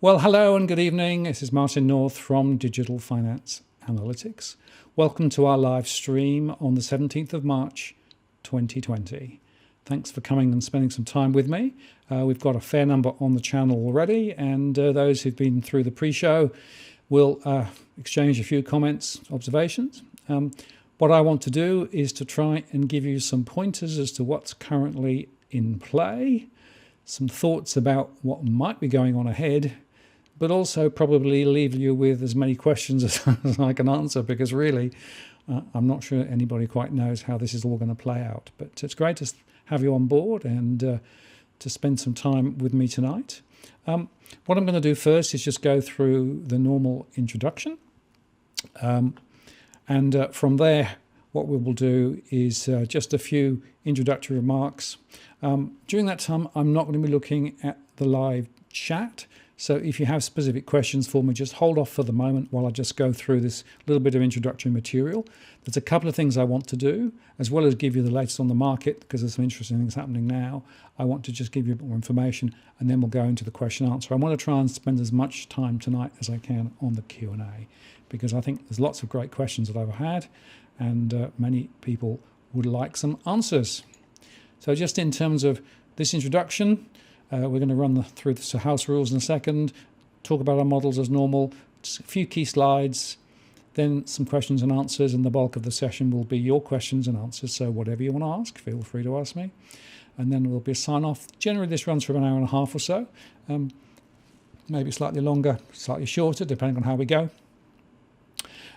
Well, hello and good evening. This is Martin North from Digital Finance Analytics. Welcome to our live stream on the 17th of March 2020. Thanks for coming and spending some time with me. We've got a fair number on the channel already, and those who've been through the pre-show will exchange a few comments, observations. What I want to do is to try and give you some pointers as to what's currently in play, some thoughts about what might be going on ahead, but also probably leave you with as many questions as I can answer, because really I'm not sure anybody quite knows how this is all going to play out. But it's great to have you on board and to spend some time with me tonight. What I'm going to do first is just go through the normal introduction. And from there, what we will do is just a few introductory remarks. During that time, I'm not going to be looking at the live chat. So if you have specific questions for me, just hold off for the moment while I just go through this little bit of introductory material. There's a couple of things I want to do, as well as give you the latest on the market, because there's some interesting things happening now. I want to just give you a bit more information, and then we'll go into the question answer. I want to try and spend as much time tonight as I can on the Q&A, because I think there's lots of great questions that I've had, and many people would like some answers. So just in terms of this introduction, we're going to run through the house rules in a second, talk about our models as normal, just a few key slides, then some questions and answers, and the bulk of the session will be your questions and answers. So whatever you want to ask, feel free to ask me. And then there'll be a sign-off. Generally, this runs for an hour and a half or so, maybe slightly longer, slightly shorter, depending on how we go.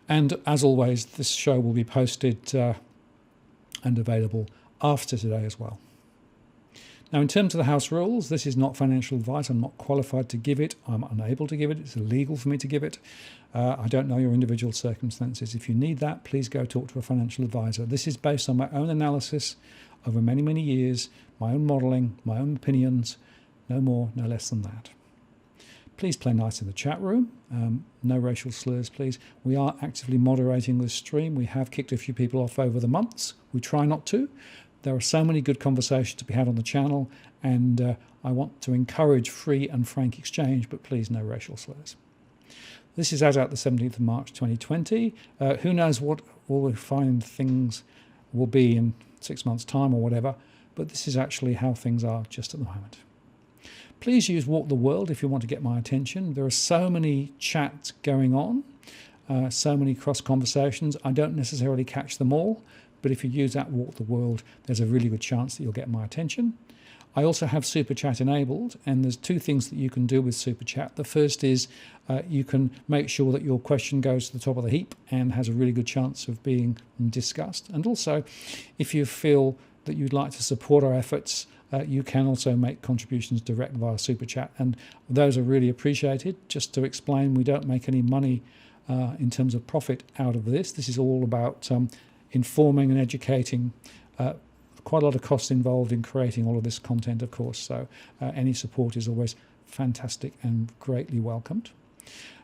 And as always, this show will be posted and available after today as well. Now, in terms of the house rules, this is not financial advice. I'm not qualified to give it. I'm unable to give it. It's illegal for me to give it. I don't know your individual circumstances. If you need that, please go talk to a financial advisor. This is based on my own analysis over many, many years, my own modelling, my own opinions, no more, no less than that. Please play nice in the chat room. No racial slurs, please. We are actively moderating this stream. We have kicked a few people off over the months. We try not to. There are so many good conversations to be had on the channel, and I want to encourage free and frank exchange, but please no racial slurs. This is as at the 17th of March 2020. Who knows what all the fine things will be in 6 months' time or whatever, but this is actually how things are just at the moment. Please use Walk the World if you want to get my attention. There are so many chats going on, so many cross conversations. I don't necessarily catch them all, but if you use that Walk the World, there's a really good chance that you'll get my attention. I also have Super Chat enabled, and there's two things that you can do with Super Chat. The first is you can make sure that your question goes to the top of the heap and has a really good chance of being discussed. And also, if you feel that you'd like to support our efforts, you can also make contributions direct via Super Chat, and those are really appreciated. Just to explain, we don't make any money in terms of profit out of this. This is all about informing and educating. Quite a lot of costs involved in creating all of this content, of course, so any support is always fantastic and greatly welcomed.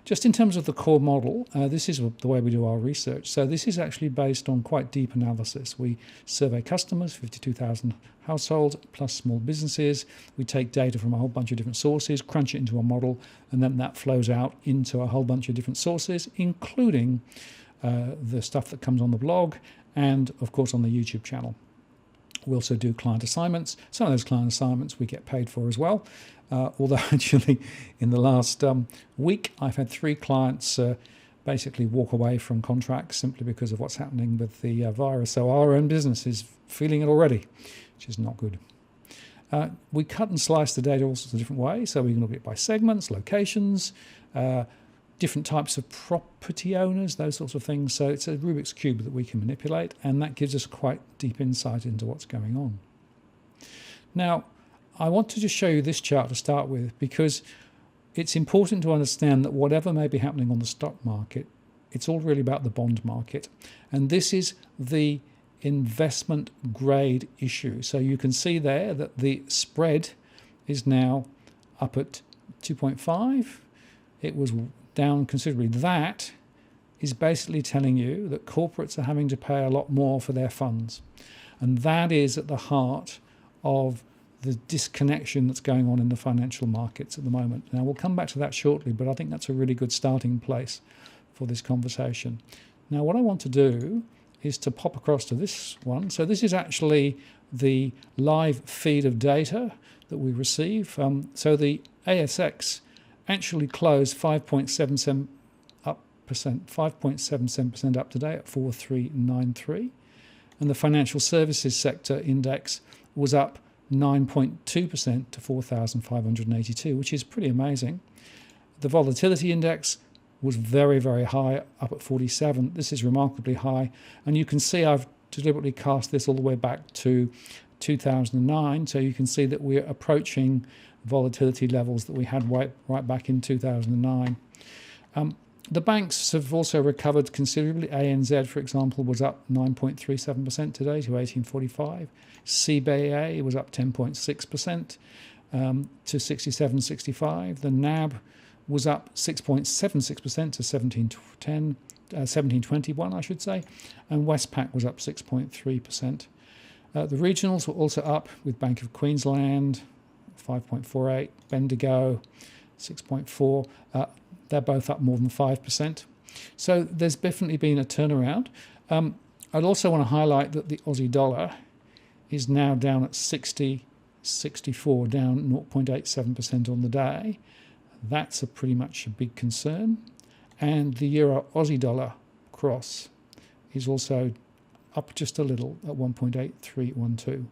Just in terms of the core model, this is the way we do our research. So this is actually based on quite deep analysis. We survey customers, 52,000 households, plus small businesses. We take data from a whole bunch of different sources, crunch it into a model, and then that flows out into a whole bunch of different sources, including the stuff that comes on the blog and, of course, on the YouTube channel. We also do client assignments. Some of those client assignments we get paid for as well. Although actually in the last week, I've had 3 clients basically walk away from contracts simply because of what's happening with the virus. So our own business is feeling it already, which is not good. We cut and slice the data all sorts of different ways. So we can look at it by segments, locations, different types of property owners, those sorts of things. So it's a Rubik's Cube that we can manipulate, and that gives us quite deep insight into what's going on. Now, I want to just show you this chart to start with, because it's important to understand that whatever may be happening on the stock market, it's all really about the bond market. And this is the investment grade issue. So you can see there that the spread is now up at 2.5. It was down considerably. That is basically telling you that corporates are having to pay a lot more for their funds. And that is at the heart of the disconnection that's going on in the financial markets at the moment. Now, we'll come back to that shortly, but I think that's a really good starting place for this conversation. Now, what I want to do is to pop across to this one. So this is actually the live feed of data that we receive. So the ASX actually closed 5.77% up today at 4,393. And the financial services sector index was up 9.2% to 4,582, which is pretty amazing. The volatility index was very, very high, up at 47. This is remarkably high. And you can see I've deliberately cast this all the way back to 2009. So you can see that we're approaching volatility levels that we had right back in 2009. The banks have also recovered considerably. ANZ, for example, was up 9.37% today to 1845. CBA was up 10.6% to 67.65. The NAB was up 6.76% to 1721, I should say. And Westpac was up 6.3%. The regionals were also up, with Bank of Queensland 5.48, Bendigo 6.4. They're both up more than 5%. So there's definitely been a turnaround. I'd also want to highlight that the Aussie dollar is now down at 60.64, down 0.87% on the day. That's pretty much a big concern. And the euro Aussie dollar cross is also up just a little at 1.8312.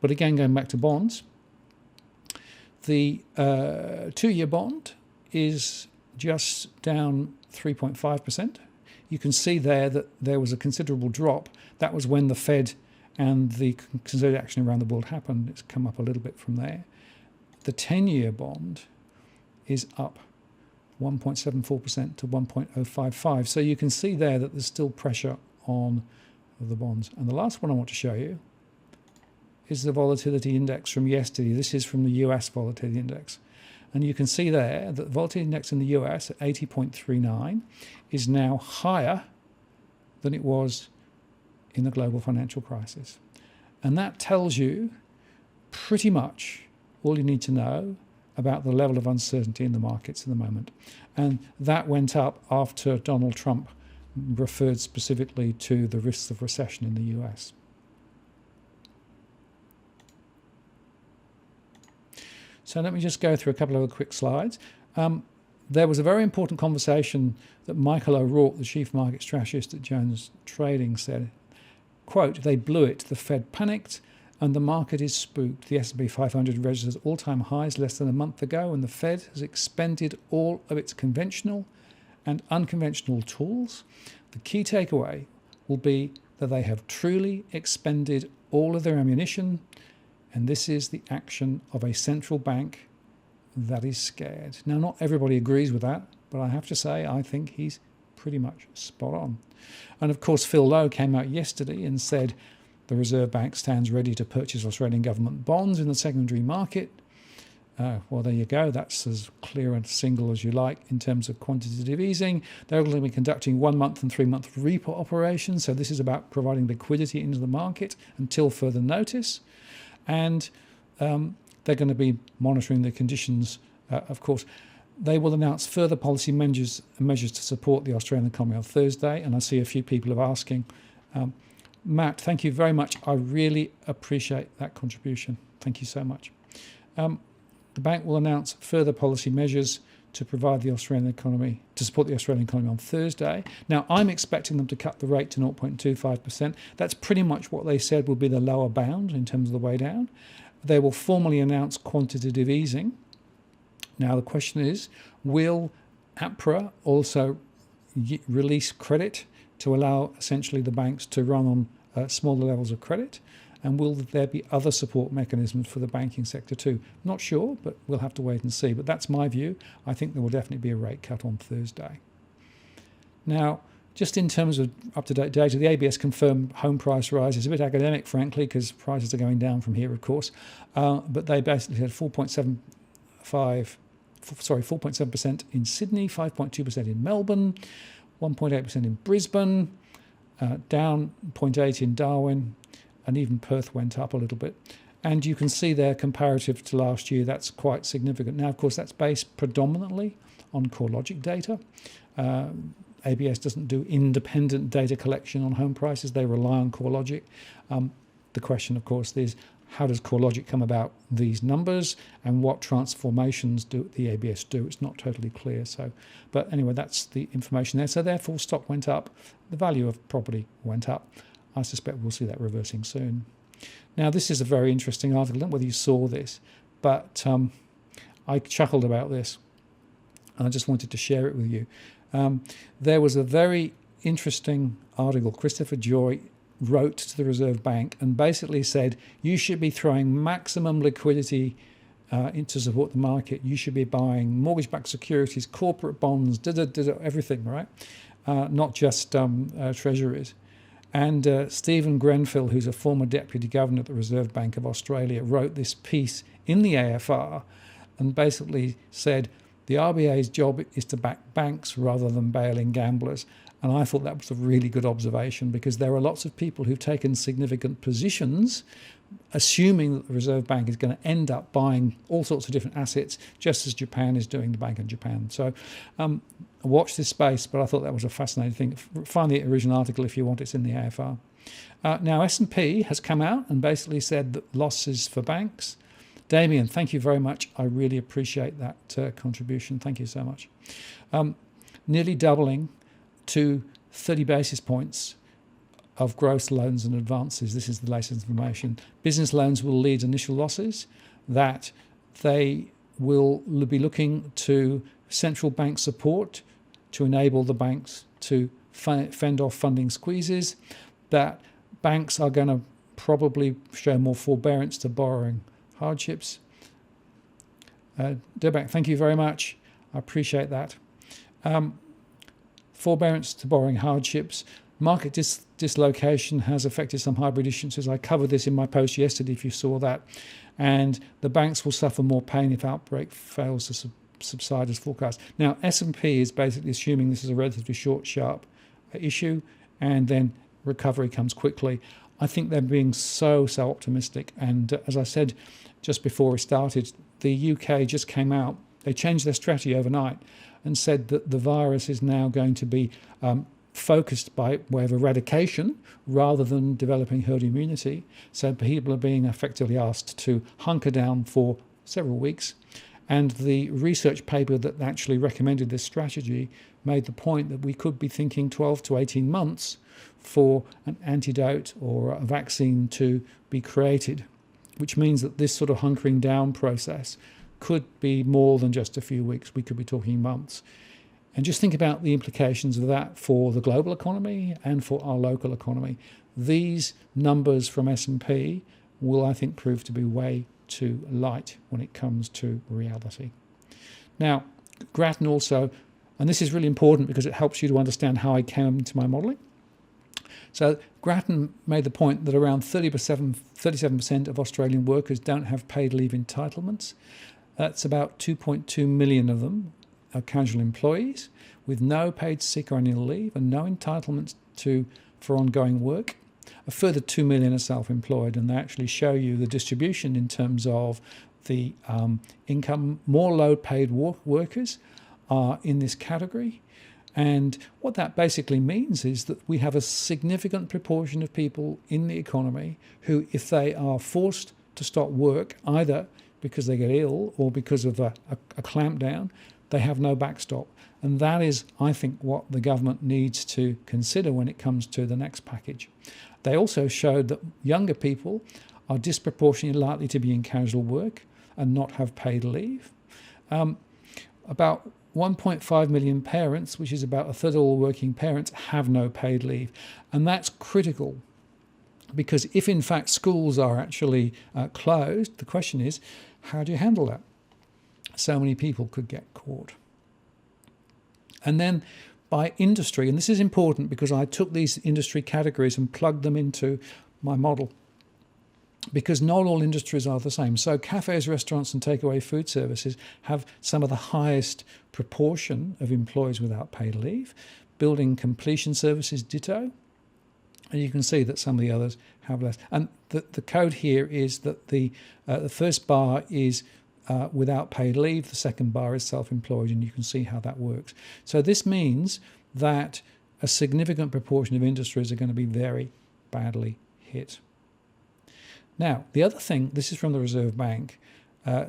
But again, going back to bonds, the 2-year bond is just down 3.5%. You can see there that there was a considerable drop. That was when the Fed and the concerted action around the world happened. It's come up a little bit from there. The 10-year bond is up 1.74% to 1.055. So you can see there that there's still pressure on the bonds. And the last one I want to show you is the volatility index from yesterday. This is from the US volatility index. And you can see there that the volatility index in the US at 80.39 is now higher than it was in the global financial crisis. And that tells you pretty much all you need to know about the level of uncertainty in the markets at the moment. And that went up after Donald Trump referred specifically to the risks of recession in the US. So let me just go through a couple of quick slides. There was a very important conversation that Michael O'Rourke, the chief market strategist at Jones Trading, said, quote, "They blew it. The Fed panicked and the market is spooked. The S&P 500 registers all-time highs less than a month ago, and the Fed has expended all of its conventional and unconventional tools. The key takeaway will be that they have truly expended all of their ammunition, and this is the action of a central bank that is scared." Now, not everybody agrees with that, but I have to say I think he's pretty much spot on. And of course, Phil Lowe came out yesterday and said the Reserve Bank stands ready to purchase Australian government bonds in the secondary market. Well, there you go. That's as clear and single as you like in terms of quantitative easing. They're going to be conducting 1-month and 3-month repo operations. So this is about providing liquidity into the market until further notice. And they're going to be monitoring the conditions, of course. They will announce further policy measures to support the Australian economy on Thursday. And I see a few people are asking, Matt, thank you very much. I really appreciate that contribution. Thank you so much. The bank will announce further policy measures to provide the Australian economy, to support the Australian economy on Thursday. Now, I'm expecting them to cut the rate to 0.25%. That's pretty much what they said will be the lower bound in terms of the way down. They will formally announce quantitative easing. Now, the question is, will APRA also release credit to allow essentially the banks to run on smaller levels of credit? And will there be other support mechanisms for the banking sector too? Not sure, but we'll have to wait and see. But that's my view. I think there will definitely be a rate cut on Thursday. Now, just in terms of up-to-date data, the ABS confirmed home price rise is a bit academic, frankly, because prices are going down from here, of course. But they basically had 4.7% in Sydney, 5.2% in Melbourne, 1.8% in Brisbane, down 0.8% in Darwin, and even Perth went up a little bit. And you can see there, comparative to last year, that's quite significant. Now, of course, that's based predominantly on CoreLogic data. ABS doesn't do independent data collection on home prices. They rely on CoreLogic. The question, of course, is how does CoreLogic come about these numbers, and what transformations do the ABS do? It's not totally clear. But anyway, that's the information there. So therefore, stock went up. The value of property went up. I suspect we'll see that reversing soon. Now, this is a very interesting article. I don't know whether you saw this, but I chuckled about this, and I just wanted to share it with you. There was a very interesting article. Christopher Joy wrote to the Reserve Bank and basically said, you should be throwing maximum liquidity to support the market. You should be buying mortgage-backed securities, corporate bonds, everything, right? Not just treasuries. And Stephen Grenfell, who's a former deputy governor at the Reserve Bank of Australia, wrote this piece in the AFR and basically said the RBA's job is to back banks rather than bailing gamblers. And I thought that was a really good observation, because there are lots of people who've taken significant positions assuming that the Reserve Bank is going to end up buying all sorts of different assets, just as Japan is doing, the Bank of Japan. So watch this space, but I thought that was a fascinating thing. Find the original article if you want, it's in the AFR. Now, S&P has come out and basically said that losses for banks. Damien, thank you very much. I really appreciate that contribution. Thank you so much. Nearly doubling to 30 basis points of gross loans and advances. This is the latest information. Business loans will lead initial losses, that they will be looking to central bank support to enable the banks to fend off funding squeezes, that banks are going to probably show more forbearance to borrowing hardships. Debak, thank you very much. I appreciate that. Forbearance to borrowing hardships. Market dislocation has affected some hybrid issuances. I covered this in my post yesterday, if you saw that. And the banks will suffer more pain if outbreak fails to subside as forecast. Now, S&P is basically assuming this is a relatively short, sharp issue, and then recovery comes quickly. I think they're being so optimistic. And as I said just before we started, the UK just came out. They changed their strategy overnight and said that the virus is now going to be focused by way of eradication rather than developing herd immunity. So people are being effectively asked to hunker down for several weeks. And the research paper that actually recommended this strategy made the point that we could be thinking 12 to 18 months for an antidote or a vaccine to be created, which means that this sort of hunkering down process could be more than just a few weeks. We could be talking months. And just think about the implications of that for the global economy and for our local economy. These numbers from S&P will, I think, prove to be way too light when it comes to reality. Now, Grattan also, and this is really important because it helps you to understand how I came to my modelling. So Grattan made the point that around 37% of Australian workers don't have paid leave entitlements. That's about 2.2 million of them are casual employees with no paid sick or annual leave and no entitlements for ongoing work. A further 2 million are self-employed, and they actually show you the distribution in terms of the income. More low-paid workers are in this category. And what that basically means is that we have a significant proportion of people in the economy who, if they are forced to stop work, either because they get ill or because of a clamp down, they have no backstop. And that is, I think, what the government needs to consider when it comes to the next package. They also showed that younger people are disproportionately likely to be in casual work and not have paid leave. About 1.5 million parents, which is about a third of all working parents, have no paid leave. And that's critical, because if in fact schools are actually closed, the question is, how do you handle that? So many people could get caught. And then by industry, and this is important because I took these industry categories and plugged them into my model, because not all industries are the same. So cafes, restaurants and takeaway food services have some of the highest proportion of employees without paid leave. Building completion services, ditto. And you can see that some of the others have less. And the code here is that the first bar is without paid leave, the second bar is self-employed, and you can see how that works. So this means that a significant proportion of industries are going to be very badly hit. Now, the other thing, this is from the Reserve Bank,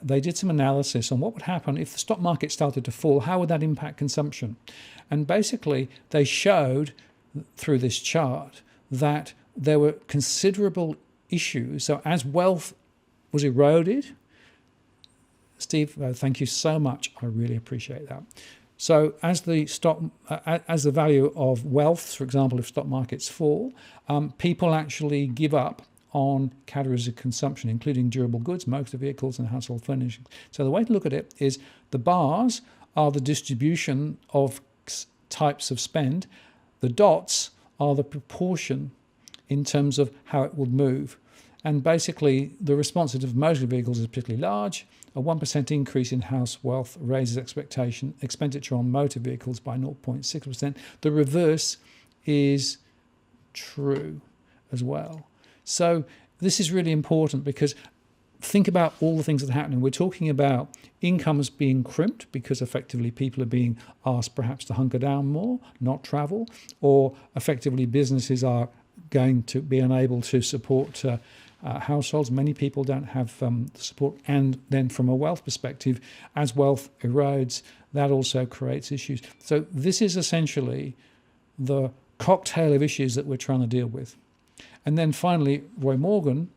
they did some analysis on what would happen if the stock market started to fall, how would that impact consumption? And basically, they showed through this chart that there were considerable issues. So as wealth was eroded, Steve, thank you so much. I really appreciate that. So as the value of wealth, for example, if stock markets fall, people actually give up on categories of consumption, including durable goods, motor vehicles, and household furnishings. So the way to look at it is the bars are the distribution of types of spend. The dots are the proportion in terms of how it would move. And basically, the response of motor vehicles is particularly large. A 1% increase in house wealth raises expenditure on motor vehicles by 0.6%. The reverse is true as well. So this is really important because think about all the things that are happening. We're talking about incomes being crimped because effectively people are being asked perhaps to hunker down more, not travel, or effectively businesses are going to be unable to support households. Many people don't have the support. And then from a wealth perspective, as wealth erodes, that also creates issues. So this is essentially the cocktail of issues that we're trying to deal with. And then finally, Roy Morgan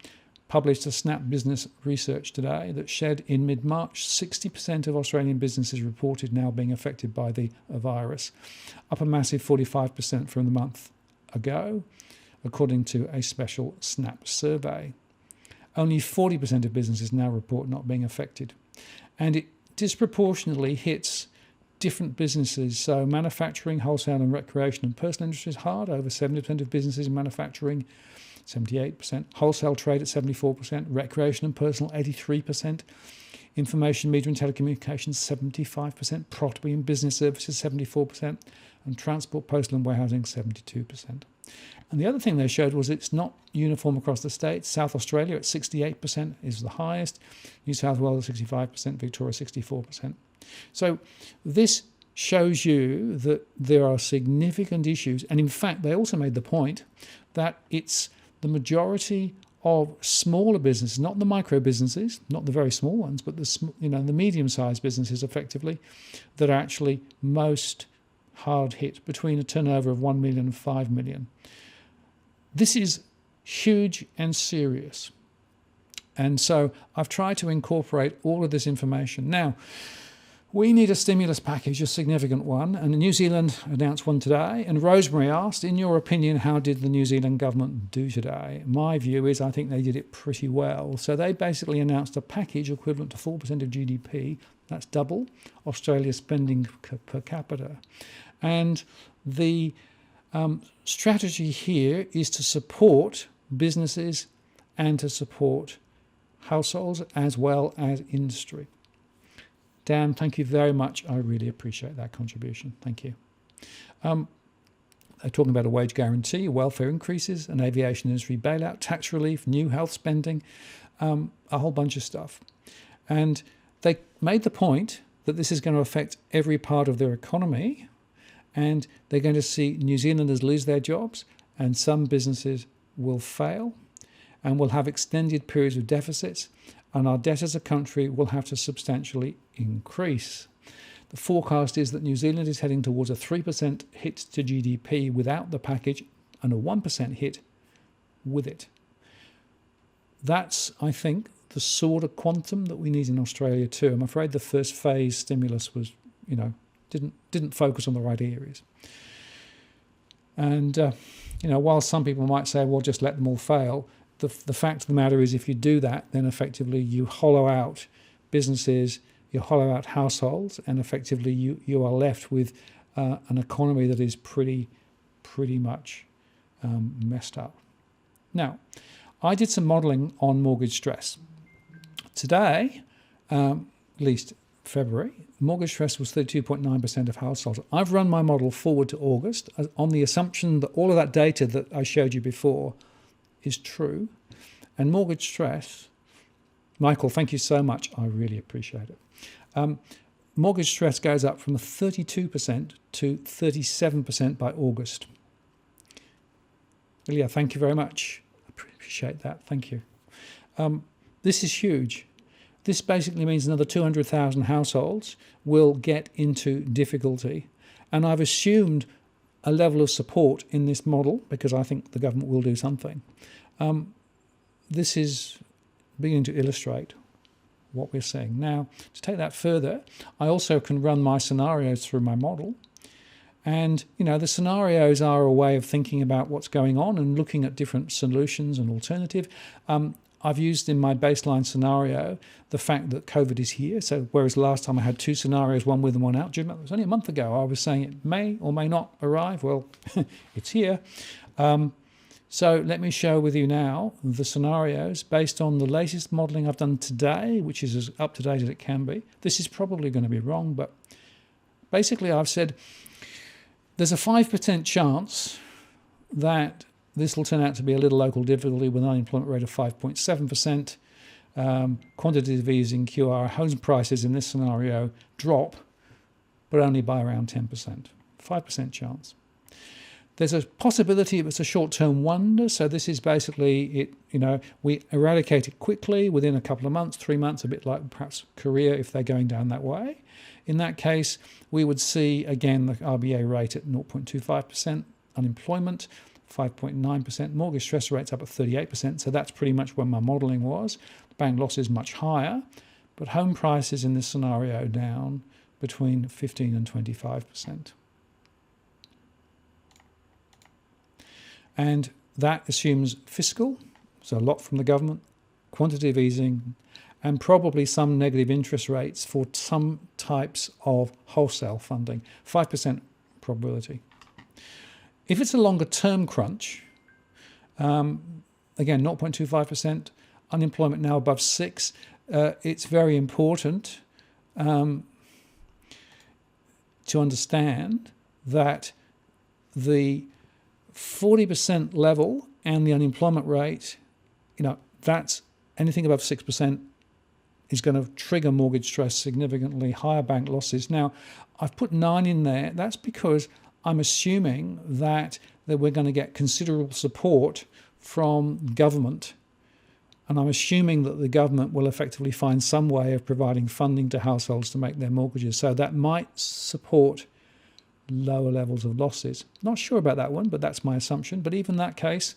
published a Snap Business research today that said in mid-March, 60% of Australian businesses reported now being affected by the virus, up a massive 45% from the month ago, according to a special Snap survey. Only 40% of businesses now report not being affected. And it disproportionately hits different businesses. So manufacturing, wholesale and recreation and personal industries hard, over 70% of businesses in manufacturing, 78%, wholesale trade at 74%, recreation and personal 83%, information, media and telecommunications 75%, property and business services 74%, and transport, postal and warehousing 72%. And the other thing they showed was it's not uniform across the states. South Australia at 68% is the highest, New South Wales 65%, Victoria 64%. So this shows you that there are significant issues. And in fact, they also made the point that it's the majority of smaller businesses, not the micro businesses, not the very small ones, but the medium-sized businesses effectively, that are actually most hard hit, between a turnover of 1 million and 5 million. This is huge and serious. And so I've tried to incorporate all of this information. Now, we need a stimulus package, a significant one, and New Zealand announced one today. And Rosemary asked, in your opinion, how did the New Zealand government do today? My view is I think they did it pretty well. So they basically announced a package equivalent to 4% of GDP. That's double Australia's spending per capita. And the strategy here is to support businesses and to support households as well as industry. Dan, thank you very much. I really appreciate that contribution. Thank you. They're talking about a wage guarantee, welfare increases, an aviation industry bailout, tax relief, new health spending, a whole bunch of stuff. And they made the point that this is going to affect every part of their economy, and they're going to see New Zealanders lose their jobs, and some businesses will fail, and will have extended periods of deficits, and our debt as a country will have to substantially increase. The forecast is that New Zealand is heading towards a 3% hit to GDP without the package and a 1% hit with it. That's, I think, the sort of quantum that we need in Australia too. I'm afraid the first phase stimulus was, didn't focus on the right areas. And, while some people might say, well, just let them all fail, the fact of the matter is if you do that, then effectively you hollow out businesses, you hollow out households, and effectively you are left with an economy that is pretty much messed up. Now, I did some modelling on mortgage stress. Today, at least February, mortgage stress was 32.9% of households. I've run my model forward to August on the assumption that all of that data that I showed you before is true. And mortgage stress, Michael, thank you so much. I really appreciate it. Mortgage stress goes up from 32% to 37% by August. Ilya, thank you very much. I appreciate that. Thank you. This is huge. This basically means another 200,000 households will get into difficulty. And I've assumed a level of support in this model because I think the government will do something. This is beginning to illustrate what we're seeing. Now, to take that further, I also can run my scenarios through my model. And, the scenarios are a way of thinking about what's going on and looking at different solutions and alternative. I've used in my baseline scenario the fact that COVID is here. So whereas last time I had two scenarios, one with and one out, it was only a month ago, I was saying it may or may not arrive. Well, it's here. So let me share with you now the scenarios based on the latest modelling I've done today, which is as up to date as it can be. This is probably going to be wrong, but basically I've said there's a 5% chance that this will turn out to be a little local difficulty with an unemployment rate of 5.7%. Quantitative easing QR, home prices in this scenario drop, but only by around 10%. 5% chance. There's a possibility it's a short-term wonder. So this is basically it. We eradicate it quickly within a couple of months, 3 months, a bit like perhaps Korea if they're going down that way. In that case, we would see again the RBA rate at 0.25%, unemployment 5.9%, mortgage stress rates up at 38%. So that's pretty much where my modelling was. Bank losses much higher, but home prices in this scenario down between 15 and 25%. And that assumes fiscal, so a lot from the government, quantitative easing, and probably some negative interest rates for some types of wholesale funding, 5% probability. If it's a longer term crunch, again, 0.25%, unemployment now above 6%, it's very important to understand that the 40% level and the unemployment rate, that's anything above 6% is going to trigger mortgage stress significantly, higher bank losses. Now, I've put 9 in there. That's because I'm assuming that we're going to get considerable support from government. And I'm assuming that the government will effectively find some way of providing funding to households to make their mortgages. So that might support lower levels of losses. Not sure about that one, but that's my assumption. But even in that case,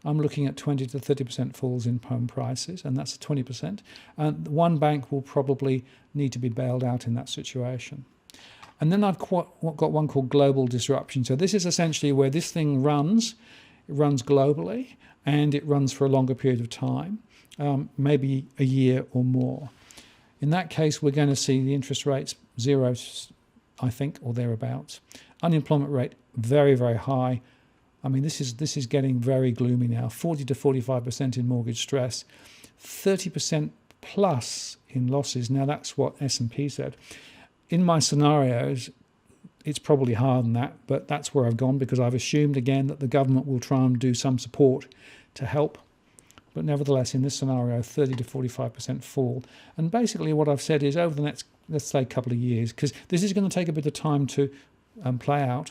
I'm looking at 20 to 30% falls in home prices, and that's 20%. And one bank will probably need to be bailed out in that situation. And then I've got one called global disruption. So this is essentially where this thing runs. It runs globally, and it runs for a longer period of time, maybe a year or more. In that case, we're going to see the interest rates zero, I think, or thereabouts. Unemployment rate very, very high. I mean, this is getting very gloomy now. 40 to 45% in mortgage stress, 30% plus in losses. Now that's what S&P said. In my scenarios, it's probably higher than that, but that's where I've gone because I've assumed again that the government will try and do some support to help. But nevertheless, in this scenario, 30 to 45% fall. And basically what I've said is over the next, let's say, couple of years, because this is going to take a bit of time to play out.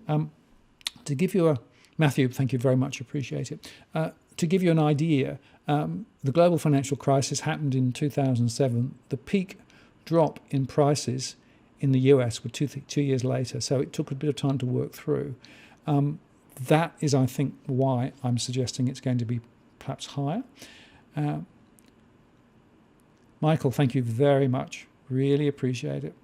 To give you Matthew, thank you very much, appreciate it. To give you an idea, the global financial crisis happened in 2007. The peak drop in prices in the US were 2 years later, so it took a bit of time to work through. That is, I think, why I'm suggesting it's going to be perhaps higher. Michael, thank you very much. Really appreciate it.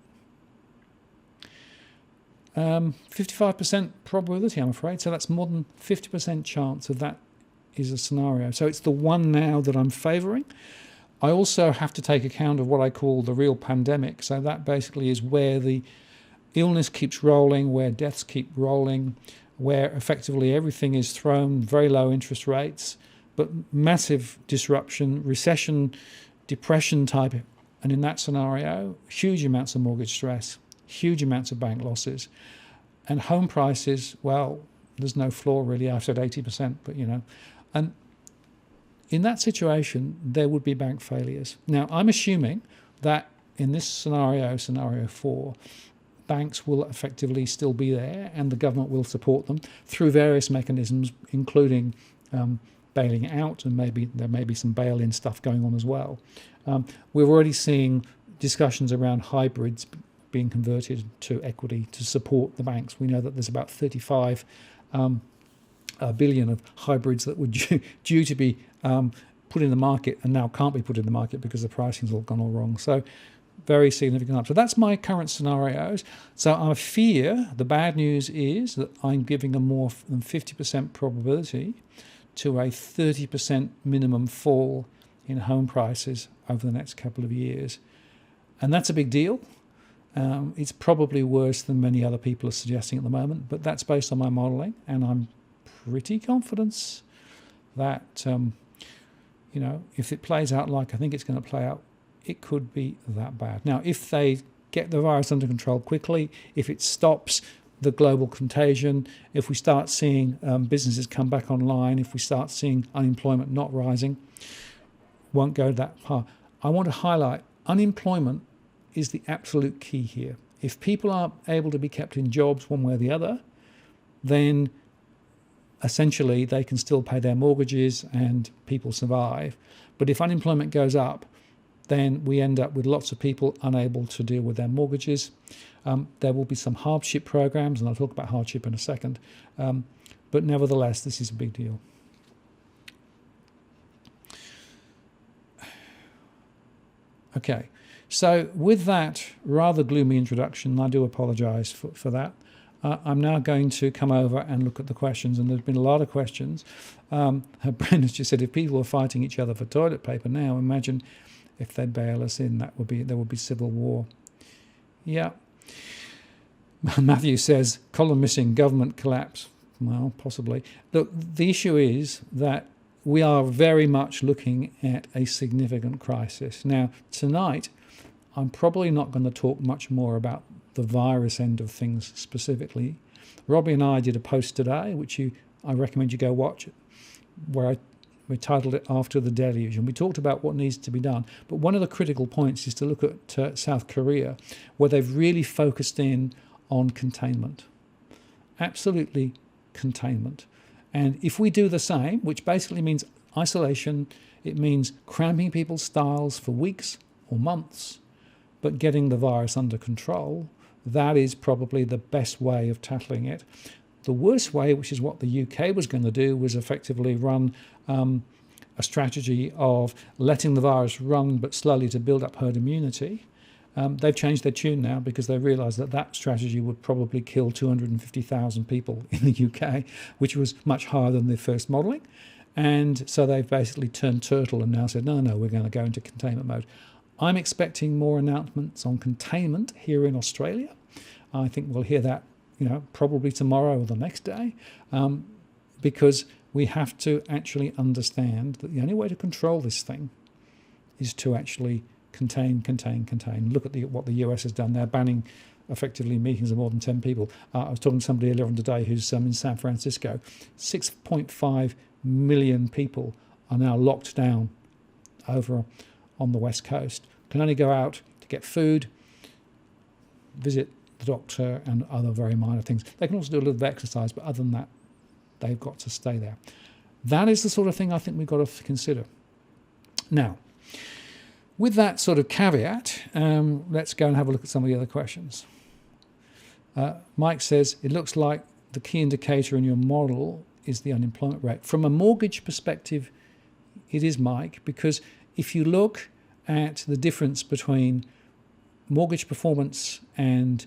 55% probability, I'm afraid. So that's more than 50% chance of that is a scenario. So it's the one now that I'm favouring. I also have to take account of what I call the real pandemic. So that basically is where the illness keeps rolling, where deaths keep rolling, where effectively everything is thrown, very low interest rates, but massive disruption, recession, depression type And in that scenario, huge amounts of mortgage stress, huge amounts of bank losses, and home prices, well, there's no floor really. I've said 80%, but and in that situation, there would be bank failures. Now, I'm assuming that in this scenario 4, banks will effectively still be there and the government will support them through various mechanisms, including bailing out, and maybe there may be some bail-in stuff going on as well. We're already seeing discussions around hybrids being converted to equity to support the banks. We know that there's about 35 billion of hybrids that were due to be put in the market and now can't be put in the market because the pricing's all gone all wrong. So very significant up. So that's my current scenarios. So I fear the bad news is that I'm giving a more than 50% probability to a 30% minimum fall in home prices over the next couple of years. And that's a big deal. It's probably worse than many other people are suggesting at the moment, but that's based on my modelling, and I'm pretty confident that, if it plays out like I think it's going to play out, it could be that bad. Now, if they get the virus under control quickly, if it stops the global contagion, if we start seeing businesses come back online, if we start seeing unemployment not rising, won't go that far. I want to highlight unemployment is the absolute key here. If people are able to be kept in jobs one way or the other, then essentially they can still pay their mortgages and people survive. But if unemployment goes up, then we end up with lots of people unable to deal with their mortgages. There will be some hardship programs, and I'll talk about hardship in a second. But nevertheless, this is a big deal. Okay, so with that rather gloomy introduction, I do apologise for that. I'm now going to come over and look at the questions, and there's been a lot of questions. Brendan's just said, if people are fighting each other for toilet paper now, imagine if they bail us in, there would be civil war. Yeah. Matthew says, column missing, government collapse. Well, possibly. Look, the issue is that we are very much looking at a significant crisis. Now, tonight, I'm probably not going to talk much more about the virus end of things specifically. Robbie and I did a post today, which I recommend you go watch, where we titled it After the Deluge, and we talked about what needs to be done. But one of the critical points is to look at South Korea, where they've really focused in on containment. Absolutely containment. And if we do the same, which basically means isolation, it means cramping people's styles for weeks or months, but getting the virus under control, that is probably the best way of tackling it. The worst way, which is what the UK was going to do, was effectively run a strategy of letting the virus run but slowly to build up herd immunity. They've changed their tune now because they realised that strategy would probably kill 250,000 people in the UK, which was much higher than their first modelling. And so they've basically turned turtle and now said, no, we're going to go into containment mode. I'm expecting more announcements on containment here in Australia. I think we'll hear that, probably tomorrow or the next day, because we have to actually understand that the only way to control this thing is to actually contain. Look at what the US has done. They're banning effectively meetings of more than 10 people. I was talking to somebody earlier on today who's in San Francisco. 6.5 million people are now locked down over on the West Coast. Can only go out to get food, visit the doctor, and other very minor things. They can also do a little bit of exercise, but other than that, they've got to stay there. That is the sort of thing I think we've got to consider. Now, with that sort of caveat, let's go and have a look at some of the other questions. Mike says, it looks like the key indicator in your model is the unemployment rate. From a mortgage perspective, it is, Mike, because if you look at the difference between mortgage performance and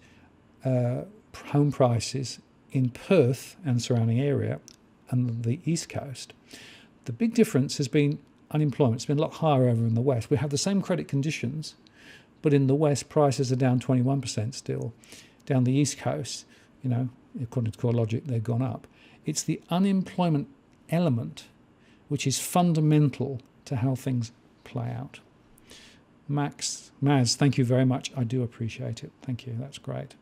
home prices in Perth and surrounding area and the East Coast, the big difference has been unemployment. It's been a lot higher over in the West. We have the same credit conditions, but in the West, prices are down 21% still. Down the East Coast, according to CoreLogic, they've gone up. It's the unemployment element which is fundamental to how things play out. Maz, thank you very much. I do appreciate it. Thank you. That's great.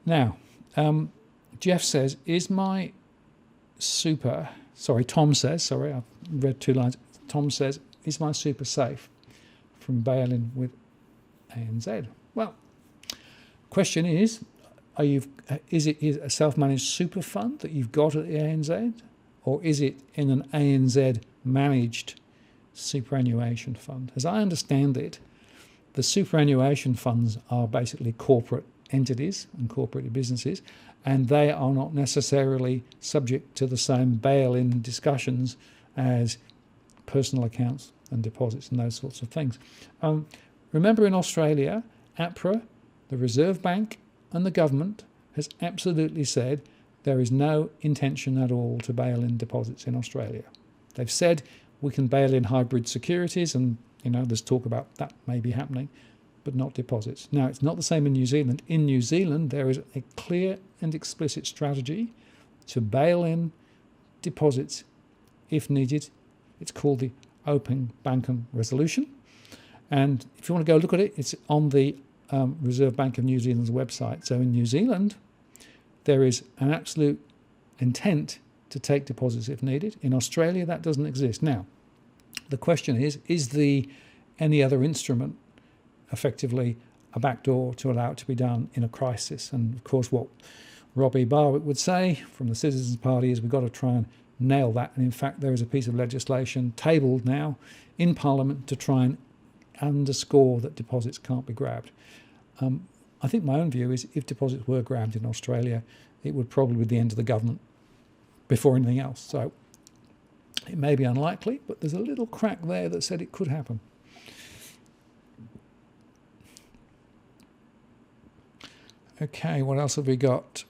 Now, Jeff says, Tom says, sorry, I've read two lines. Tom says, is my super safe from bail-in with ANZ? Well, question is it a self-managed super fund that you've got at the ANZ, or is it in an ANZ managed superannuation fund? As I understand it, the superannuation funds are basically corporate entities and corporate businesses, and they are not necessarily subject to the same bail-in discussions as personal accounts and deposits and those sorts of things. Remember, in Australia, APRA, the Reserve Bank and the government has absolutely said there is no intention at all to bail in deposits in Australia. They've said we can bail in hybrid securities, and there's talk about that may be happening, but not deposits. Now, it's not the same in New Zealand. In New Zealand, there is a clear and explicit strategy to bail in deposits if needed. It's called the Open Banking Resolution. And if you want to go look at it, it's on the Reserve Bank of New Zealand's website. So in New Zealand, there is an absolute intent to take deposits if needed. In Australia, that doesn't exist. Now, the question is any other instrument effectively a backdoor to allow it to be done in a crisis? And of course, what Robbie Barwick would say from the Citizens Party is we've got to try and nail that. And in fact, there is a piece of legislation tabled now in Parliament to try and underscore that deposits can't be grabbed. I think my own view is if deposits were grabbed in Australia, it would probably be the end of the government before anything else. So it may be unlikely, but there's a little crack there that said it could happen. Okay, what else have we got?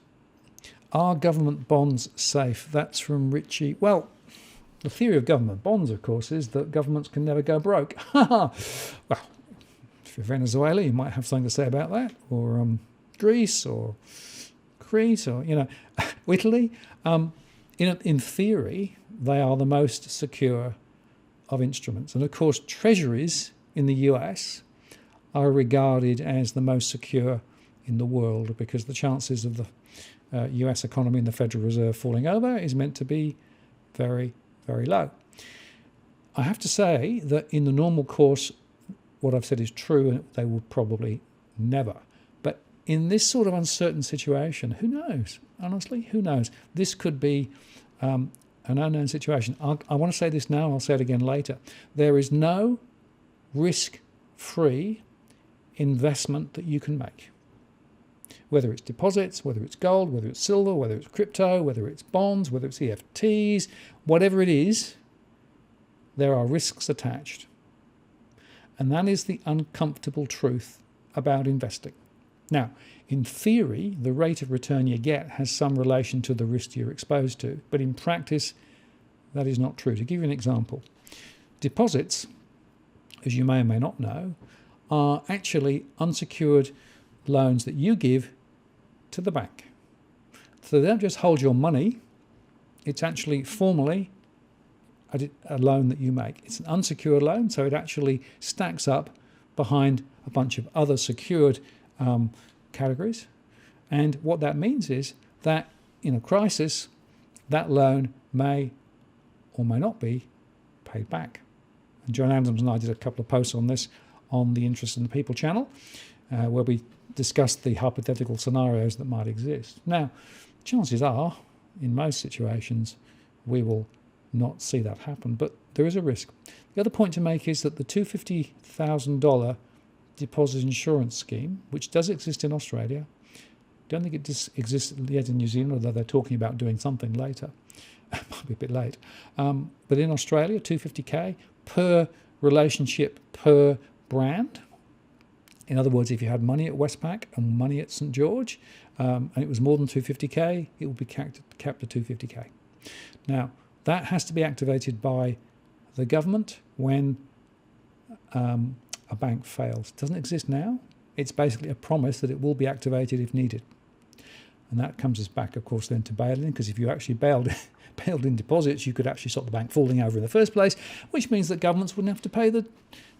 Are government bonds safe? That's from Richie. Well, the theory of government bonds, of course, is that governments can never go broke. Well, if you're Venezuela, you might have something to say about that, or Greece, or Crete, or Italy. In theory, they are the most secure of instruments, and of course, treasuries in the US are regarded as the most secure in the world because the chances of the US economy and the Federal Reserve falling over is meant to be very, very low. I have to say that in the normal course, what I've said is true, and they will probably never. But in this sort of uncertain situation, who knows? Honestly, who knows? This could be an unknown situation. I want to say this now, I'll say it again later. There is no risk-free investment that you can make. Whether it's deposits, whether it's gold, whether it's silver, whether it's crypto, whether it's bonds, whether it's EFTs, whatever it is, there are risks attached. And that is the uncomfortable truth about investing. Now, in theory, the rate of return you get has some relation to the risk you're exposed to, but in practice, that is not true. To give you an example, deposits, as you may or may not know, are actually unsecured loans that you give to the bank. So they don't just hold your money, it's actually formally a loan that you make. It's an unsecured loan, so it actually stacks up behind a bunch of other secured categories. And what that means is that in a crisis, that loan may or may not be paid back. And John Adams and I did a couple of posts on this on the Interest in the People channel, where we discussed the hypothetical scenarios that might exist. Now, chances are, in most situations, we will not see that happen, but there is a risk. The other point to make is that the $250,000 deposit insurance scheme, which does exist in Australia, don't think it exists yet in New Zealand, although they're talking about doing something later. It might be a bit late. But in Australia, $250K per relationship per brand. In other words, if you had money at Westpac and money at St George, and it was more than $250K, it will be capped at $250K. Now, that has to be activated by the government when a bank fails. It doesn't exist now. It's basically a promise that it will be activated if needed. And that comes us back, of course, then to bail-in, because if you actually bailed in deposits, you could actually stop the bank falling over in the first place, which means that governments wouldn't have to pay the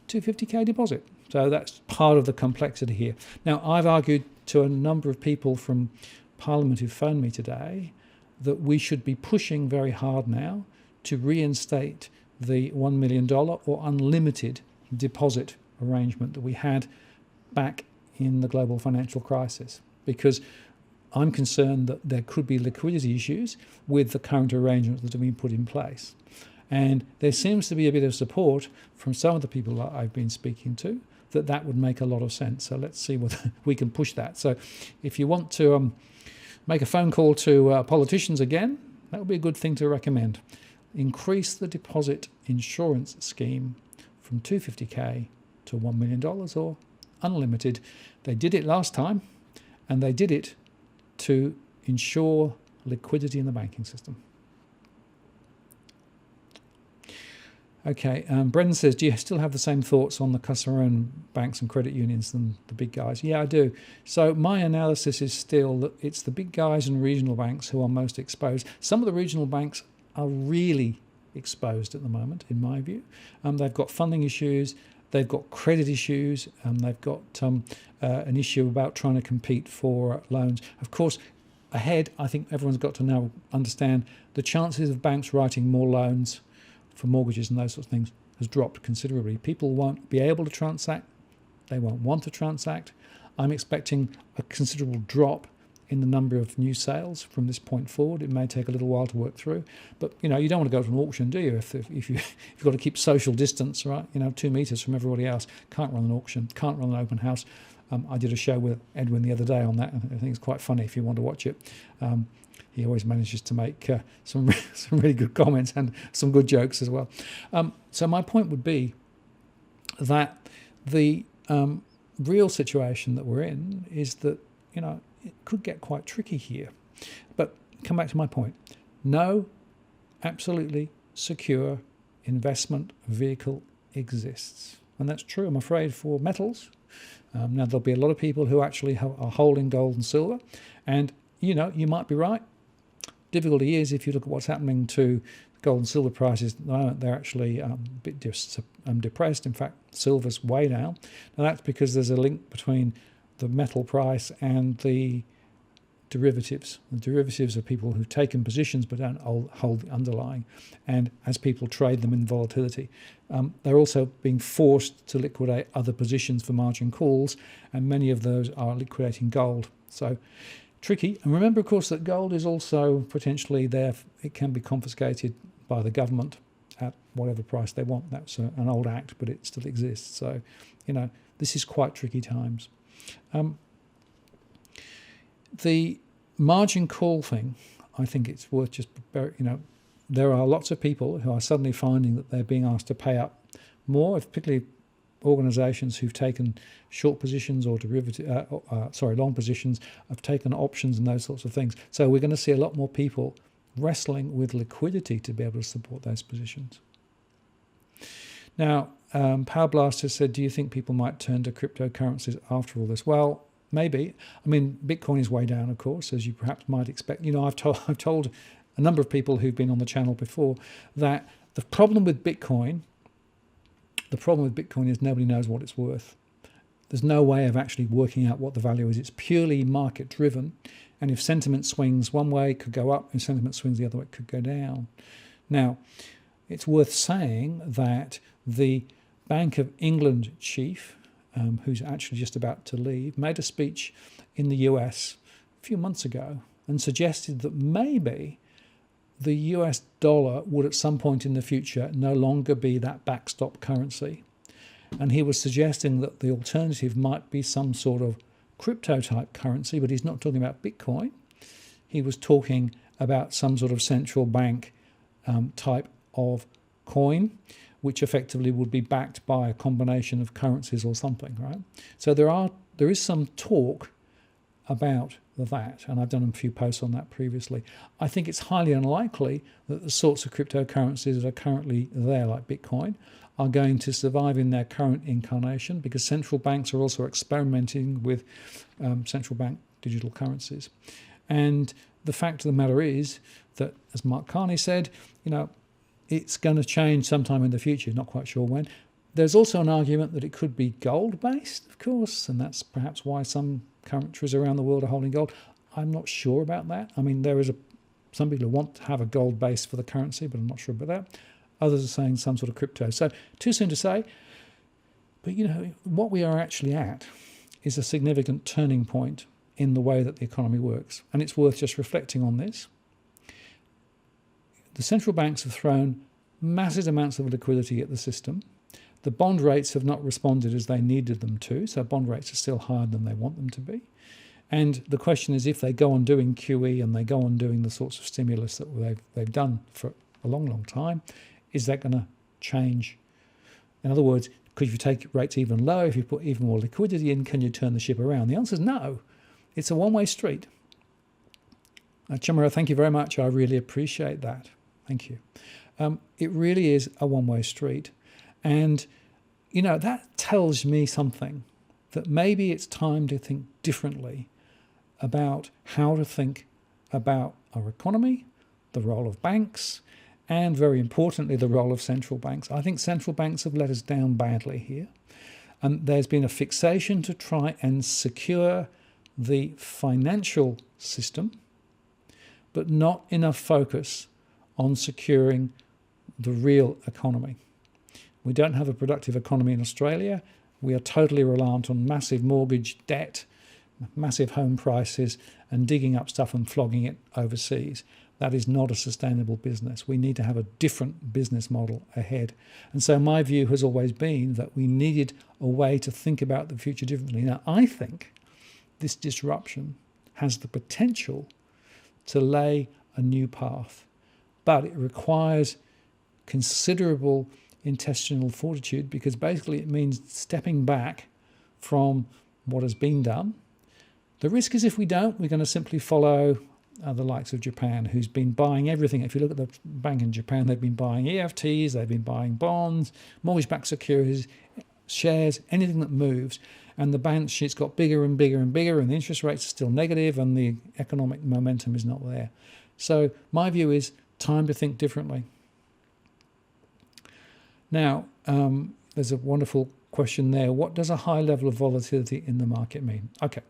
250k deposit. So that's part of the complexity here. Now, I've argued to a number of people from Parliament who phoned me today that we should be pushing very hard now to reinstate the $1 million or unlimited deposit arrangement that we had back in the global financial crisis, because I'm concerned that there could be liquidity issues with the current arrangements that have been put in place. And there seems to be a bit of support from some of the people that I've been speaking to that would make a lot of sense. So let's see whether we can push that. So if you want to make a phone call to politicians again, that would be a good thing to recommend. Increase the deposit insurance scheme from 250k to $1 million or unlimited. They did it last time, and they did it to ensure liquidity in the banking system. Okay, Brendan says, do you still have the same thoughts on the customer-owned banks and credit unions than the big guys? Yeah, I do. So my analysis is still that it's the big guys and regional banks who are most exposed. Some of the regional banks are really exposed at the moment, in my view. They've got funding issues, they've got credit issues, they've got an issue about trying to compete for loans. Of course, ahead, I think everyone's got to now understand the chances of banks writing more loans for mortgages and those sorts of things has dropped considerably. People won't be able to transact. They won't want to transact. I'm expecting a considerable drop in the number of new sales from this point forward. It may take a little while to work through, but you don't want to go to an auction, do you? If you've got to keep social distance, right? 2 meters from everybody else. Can't run an auction. Can't run an open house. I did a show with Edwin the other day on that. I think it's quite funny if you want to watch it. He always manages to make some really good comments and some good jokes as well. So my point would be that the real situation that we're in is that, it could get quite tricky here. But come back to my point. No absolutely secure investment vehicle exists. And that's true, I'm afraid, for metals. Now, there'll be a lot of people who actually are holding gold and silver. And, you might be right. Difficulty is, if you look at what's happening to gold and silver prices at the moment, they're actually a bit depressed. In fact, silver's way down. Now, that's because there's a link between the metal price and the derivatives. The derivatives are people who've taken positions but don't hold the underlying. And as people trade them in volatility, they're also being forced to liquidate other positions for margin calls, and many of those are liquidating gold. So tricky. And remember, of course, that gold is also potentially there. It can be confiscated by the government at whatever price they want. That's an old act, but it still exists. So, this is quite tricky times. The margin call thing, I think it's worth just, there are lots of people who are suddenly finding that they're being asked to pay up more, particularly organisations who've taken short positions or long positions, have taken options and those sorts of things. So we're going to see a lot more people wrestling with liquidity to be able to support those positions. Now, Power Blaster said, do you think people might turn to cryptocurrencies after all this? Well, maybe. I mean, Bitcoin is way down, of course, as you perhaps might expect. I've told a number of people who've been on the channel before that the problem with Bitcoin is nobody knows what it's worth. There's no way of actually working out what the value is. It's purely market driven. And if sentiment swings one way, it could go up. If sentiment swings the other way, it could go down. Now, it's worth saying that the Bank of England chief, who's actually just about to leave, made a speech in the US a few months ago and suggested that maybe the US dollar would at some point in the future no longer be that backstop currency. And he was suggesting that the alternative might be some sort of crypto type currency, but he's not talking about Bitcoin. He was talking about some sort of central bank type of coin, which effectively would be backed by a combination of currencies or something, right? So there is some talk about that, and I've done a few posts on that previously. I think it's highly unlikely that the sorts of cryptocurrencies that are currently there, like Bitcoin, are going to survive in their current incarnation, because central banks are also experimenting with central bank digital currencies. And the fact of the matter is that, as Mark Carney said, it's going to change sometime in the future, not quite sure when. There's also an argument that it could be gold-based, of course, and that's perhaps why some countries around the world are holding gold. I'm not sure about that. I mean, there is some people who want to have a gold base for the currency, but I'm not sure about that. Others are saying some sort of crypto. So too soon to say. But, what we are actually at is a significant turning point in the way that the economy works. And it's worth just reflecting on this. The central banks have thrown massive amounts of liquidity at the system. The bond rates have not responded as they needed them to, so bond rates are still higher than they want them to be. And the question is, if they go on doing QE and they go on doing the sorts of stimulus that they've done for a long, long time, is that going to change? In other words, could you take rates even lower? If you put even more liquidity in, can you turn the ship around? The answer is no. It's a one-way street. Chamara, thank you very much. I really appreciate that. Thank you. It really is a one-way street. And, that tells me something, that maybe it's time to think differently about how to think about our economy, the role of banks, and very importantly, the role of central banks. I think central banks have let us down badly here. And there's been a fixation to try and secure the financial system, but not enough focus on securing the real economy. We don't have a productive economy in Australia. We are totally reliant on massive mortgage debt, massive home prices, and digging up stuff and flogging it overseas. That is not a sustainable business. We need to have a different business model ahead. And so my view has always been that we needed a way to think about the future differently. Now, I think this disruption has the potential to lay a new path, but it requires considerable intestinal fortitude, because basically it means stepping back from what has been done. The risk is, if we don't, we're going to simply follow the likes of Japan, who's been buying everything. If you look at the bank in Japan, they've been buying EFTs, they've been buying bonds, mortgage-backed securities, shares, anything that moves. And the balance sheet's got bigger and bigger and bigger, and the interest rates are still negative, and the economic momentum is not there. So my view is time to think differently. Now, there's a wonderful question there. What does a high level of volatility in the market mean? Okay,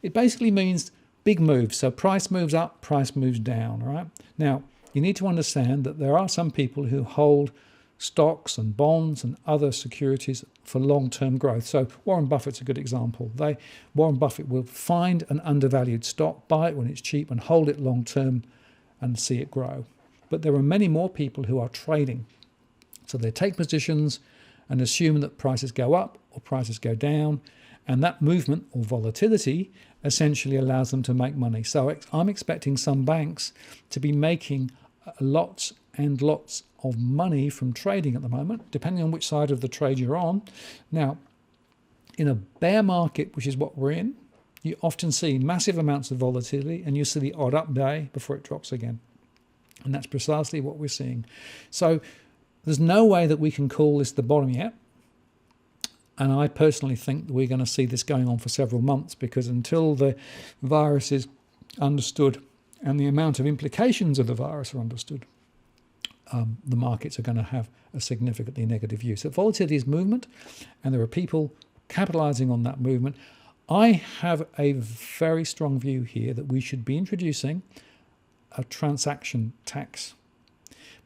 it basically means big moves. So price moves up, price moves down, all right? Now, you need to understand that there are some people who hold stocks and bonds and other securities for long-term growth. So Warren Buffett's a good example. Warren Buffett will find an undervalued stock, buy it when it's cheap, and hold it long-term and see it grow. But there are many more people who are trading. So they take positions and assume that prices go up or prices go down, and that movement or volatility essentially allows them to make money. So I'm expecting some banks to be making lots and lots of money from trading at the moment, depending on which side of the trade you're on. Now, in a bear market, which is what we're in, you often see massive amounts of volatility, and you see the odd up day before it drops again. And that's precisely what we're seeing. So there's no way that we can call this the bottom yet. And I personally think that we're going to see this going on for several months, because until the virus is understood and the amount of implications of the virus are understood, the markets are going to have a significantly negative view. So volatility is movement, and there are people capitalizing on that movement. I have a very strong view here that we should be introducing a transaction tax,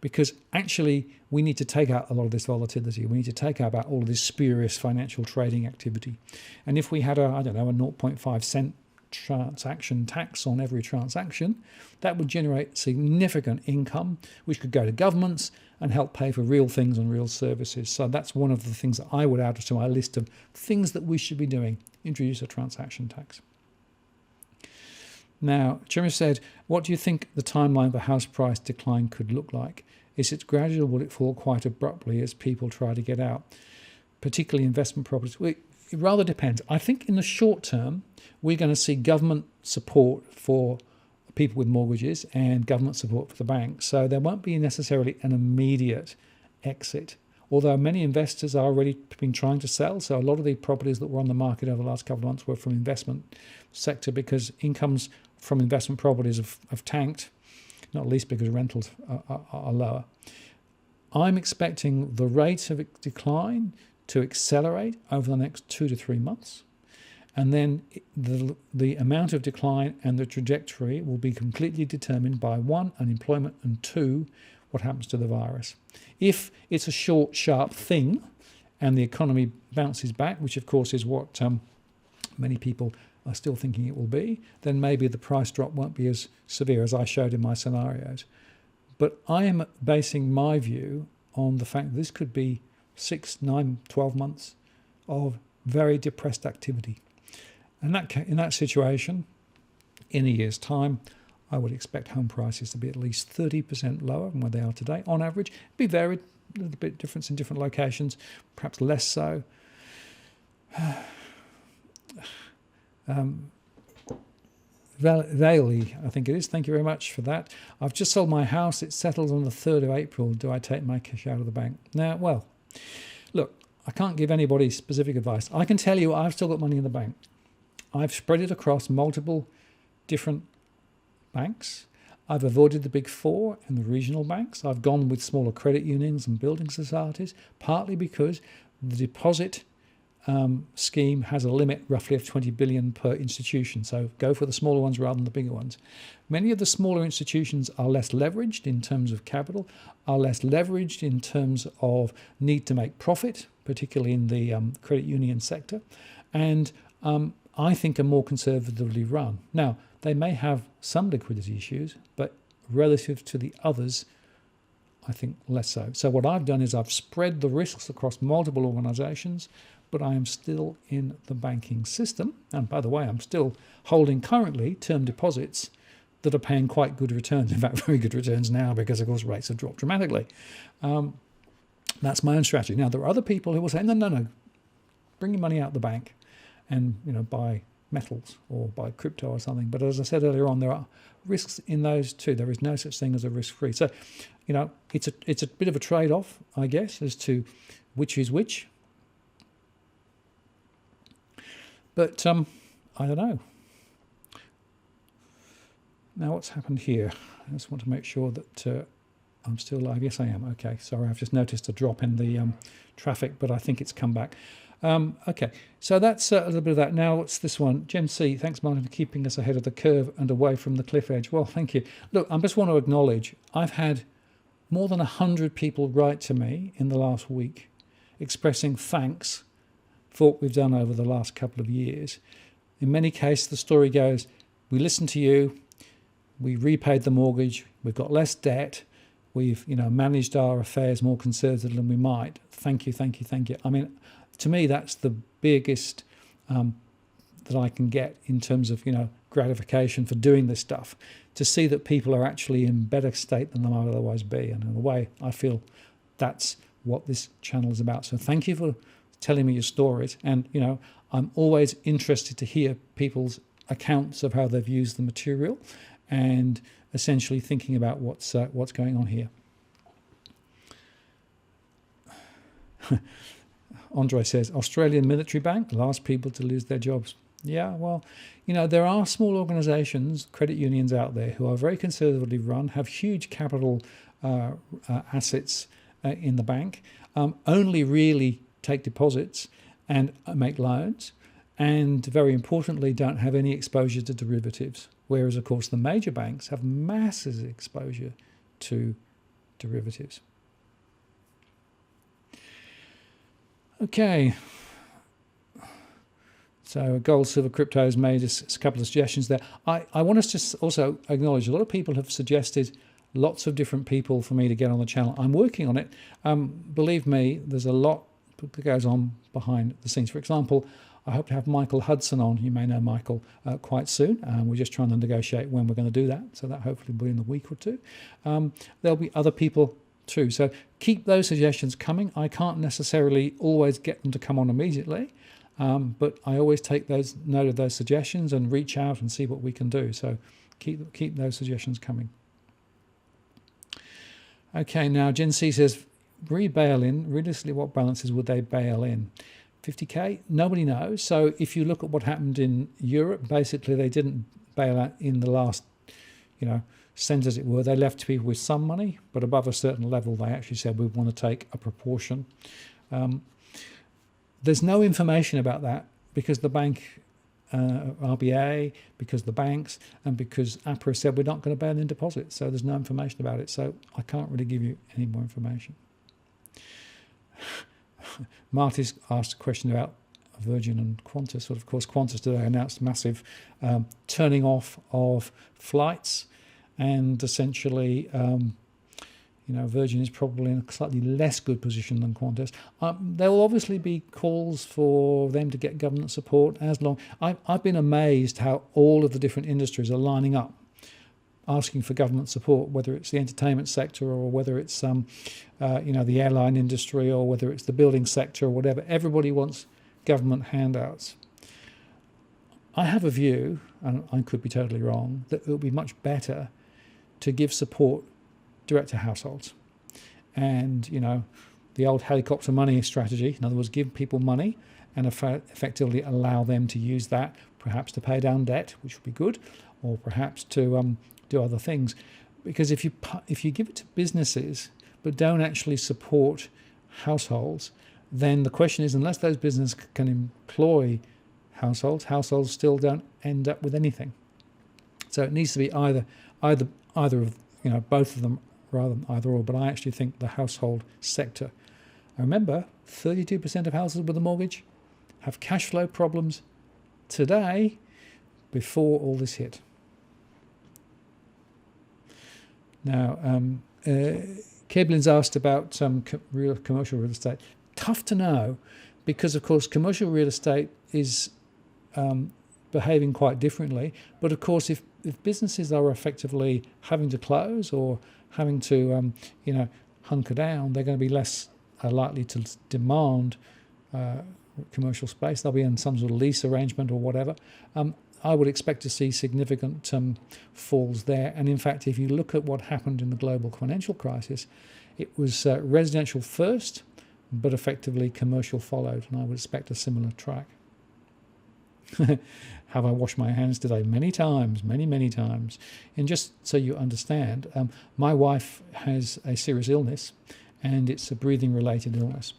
because actually we need to take out a lot of this volatility. We need to take out all of this spurious financial trading activity. And if we had a 0.5 cent transaction tax on every transaction, that would generate significant income, which could go to governments and help pay for real things and real services. So that's one of the things that I would add to my list of things that we should be doing: introduce a transaction tax. Now, Jimmy said, what do you think the timeline for house price decline could look like? Is it gradual? Will it fall quite abruptly as people try to get out, particularly investment properties? It rather depends. I think in the short term, we're going to see government support for people with mortgages and government support for the banks. So there won't be necessarily an immediate exit, although many investors are already been trying to sell. So a lot of the properties that were on the market over the last couple of months were from investment sector, because incomes from investment properties have tanked, not least because rentals are lower. I'm expecting the rate of decline to accelerate over the next 2 to 3 months. And then the amount of decline and the trajectory will be completely determined by 1, unemployment, and 2, what happens to the virus. If it's a short, sharp thing and the economy bounces back, which of course is what many people are still thinking it will be, then maybe the price drop won't be as severe as I showed in my scenarios. But I am basing my view on the fact that this could be 6, 9, 12 months of very depressed activity. And in that situation, in a year's time, I would expect home prices to be at least 30% lower than where they are today. On average, it'd be varied, a little bit different in different locations, perhaps less so. Vailey, I think it is. Thank you very much for that. I've just sold my house. It settles on the 3rd of April. Do I take my cash out of the bank? Now, well, look, I can't give anybody specific advice. I can tell you I've still got money in the bank. I've spread it across multiple different banks. I've avoided the big four and the regional banks. I've gone with smaller credit unions and building societies, partly because the deposit scheme has a limit roughly of 20 billion per institution. So go for the smaller ones rather than the bigger ones. Many of the smaller institutions are less leveraged in terms of capital, are less leveraged in terms of need to make profit, particularly in the credit union sector, and I think are more conservatively run. Now, they may have some liquidity issues, but relative to the others, I think less so. So what I've done is I've spread the risks across multiple organisations, but I am still in the banking system. And by the way, I'm still holding currently term deposits that are paying quite good returns. In fact, very good returns now because, of course, rates have dropped dramatically. That's my own strategy. Now, there are other people who will say, no, bring your money out the bank and, buy metals or buy crypto or something. But as I said earlier on, there are risks in those too. There is no such thing as a risk-free. So, it's a bit of a trade-off, I guess, as to which is which. But I don't know. Now, what's happened here? I just want to make sure that I'm still live. Yes, I am. Okay, sorry, I've just noticed a drop in the traffic, but I think it's come back. Okay, so that's a little bit of that. Now, what's this one? Gen C, thanks, Martin, for keeping us ahead of the curve and away from the cliff edge. Well, thank you. Look, I just want to acknowledge I've had more than 100 people write to me in the last week expressing thanks for what we've done over the last couple of years. In many cases, the story goes, we listened to you, we repaid the mortgage, we've got less debt, we've managed our affairs more conservatively than we might. Thank you, thank you, thank you. I mean, to me, that's the biggest that I can get in terms of gratification for doing this stuff. To see that people are actually in better state than they might otherwise be, and in a way, I feel that's what this channel is about. So thank you for telling me your stories, and I'm always interested to hear people's accounts of how they've used the material, and essentially thinking about what's going on here. Andre says, Australian Military Bank, last people to lose their jobs. Yeah, well, there are small organisations, credit unions out there who are very conservatively run, have huge capital assets in the bank, only really take deposits and make loans, and very importantly, don't have any exposure to derivatives. Whereas, of course, the major banks have massive exposure to derivatives. Okay. So gold, silver, crypto has made us a couple of suggestions there. I want us to also acknowledge a lot of people have suggested lots of different people for me to get on the channel. I'm working on it. Believe me, there's a lot that goes on behind the scenes. For example, I hope to have Michael Hudson on. You may know Michael quite soon. We're just trying to negotiate when we're going to do that. So that hopefully will be in a week or two. There'll be other people too. So keep those suggestions coming. I can't necessarily always get them to come on immediately. But I always take note of those suggestions and reach out and see what we can do. So keep those suggestions coming. Okay, now Gen C says, bail in. Realistically, what balances would they bail in? 50k? Nobody knows. So if you look at what happened in Europe, basically they didn't bail out in the last, cent as it were. They left people with some money, but above a certain level, they actually said we want to take a proportion. There's no information about that because the bank, RBA, because the banks, and because APRA said we're not going to bail in deposits. So there's no information about it. So I can't really give you any more information. Marty's asked a question about Virgin and Qantas. Well, of course, Qantas today announced massive turning off of flights, and essentially, Virgin is probably in a slightly less good position than Qantas. There will obviously be calls for them to get government support. I've been amazed how all of the different industries are lining up, asking for government support, whether it's the entertainment sector or whether it's the airline industry or whether it's the building sector or whatever. Everybody wants government handouts. I have a view, and I could be totally wrong, that it would be much better to give support direct to households. And, the old helicopter money strategy, in other words, give people money and effectively allow them to use that, perhaps to pay down debt, which would be good, or perhaps to do other things. Because if you give it to businesses but don't actually support households, then the question is, unless those businesses can employ households still don't end up with anything. So it needs to be either of both of them rather than either or. But I actually think the household sector. I remember 32% of households with a mortgage have cash flow problems today before all this hit. Now, Cablin's asked about commercial real estate. Tough to know, because of course commercial real estate is behaving quite differently. But of course, if businesses are effectively having to close or having to hunker down, they're going to be less likely to demand commercial space. They'll be in some sort of lease arrangement or whatever. I would expect to see significant falls there. And in fact, if you look at what happened in the global financial crisis, it was residential first, but effectively commercial followed. And I would expect a similar track. Have I washed my hands today? Many times, many times. And just so you understand, my wife has a serious illness, and it's a breathing-related illness.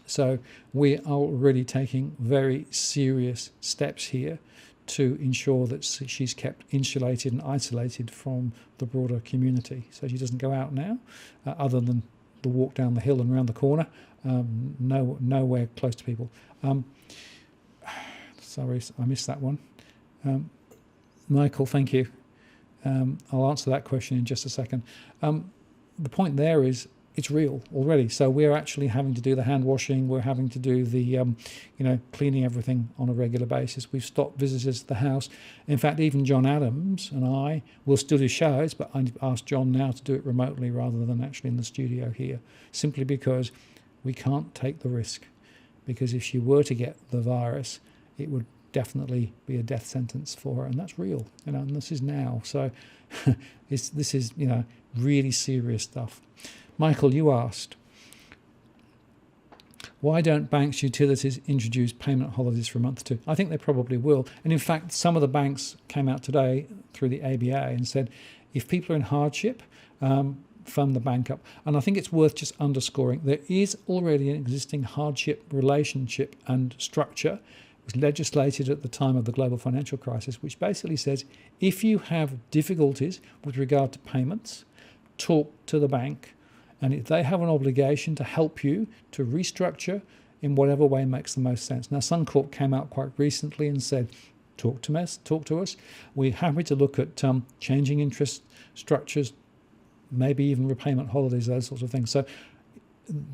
So we are already taking very serious steps here to ensure that she's kept insulated and isolated from the broader community. So she doesn't go out now, other than the walk down the hill and around the corner, nowhere close to people. Sorry, I missed that one. Michael, thank you. I'll answer that question in just a second. The point there is it's real already. So we're actually having to do the hand washing. We're having to do the, cleaning everything on a regular basis. We've stopped visitors to the house. In fact, even John Adams and I will still do shows, but I asked John now to do it remotely rather than actually in the studio here, simply because we can't take the risk. Because if she were to get the virus, it would definitely be a death sentence for her, and that's real, and this is now. So this is, really serious stuff. Michael, you asked, why don't banks, utilities introduce payment holidays for a month or two? I think they probably will. And in fact, some of the banks came out today through the ABA and said, if people are in hardship, firm the bank up. And I think it's worth just underscoring, there is already an existing hardship relationship and structure. It was legislated at the time of the global financial crisis, which basically says, if you have difficulties with regard to payments, talk to the bank. And if they have an obligation to help you to restructure in whatever way makes the most sense. Now, Suncorp came out quite recently and said, talk to us. We're happy to look at changing interest structures, maybe even repayment holidays, those sorts of things. So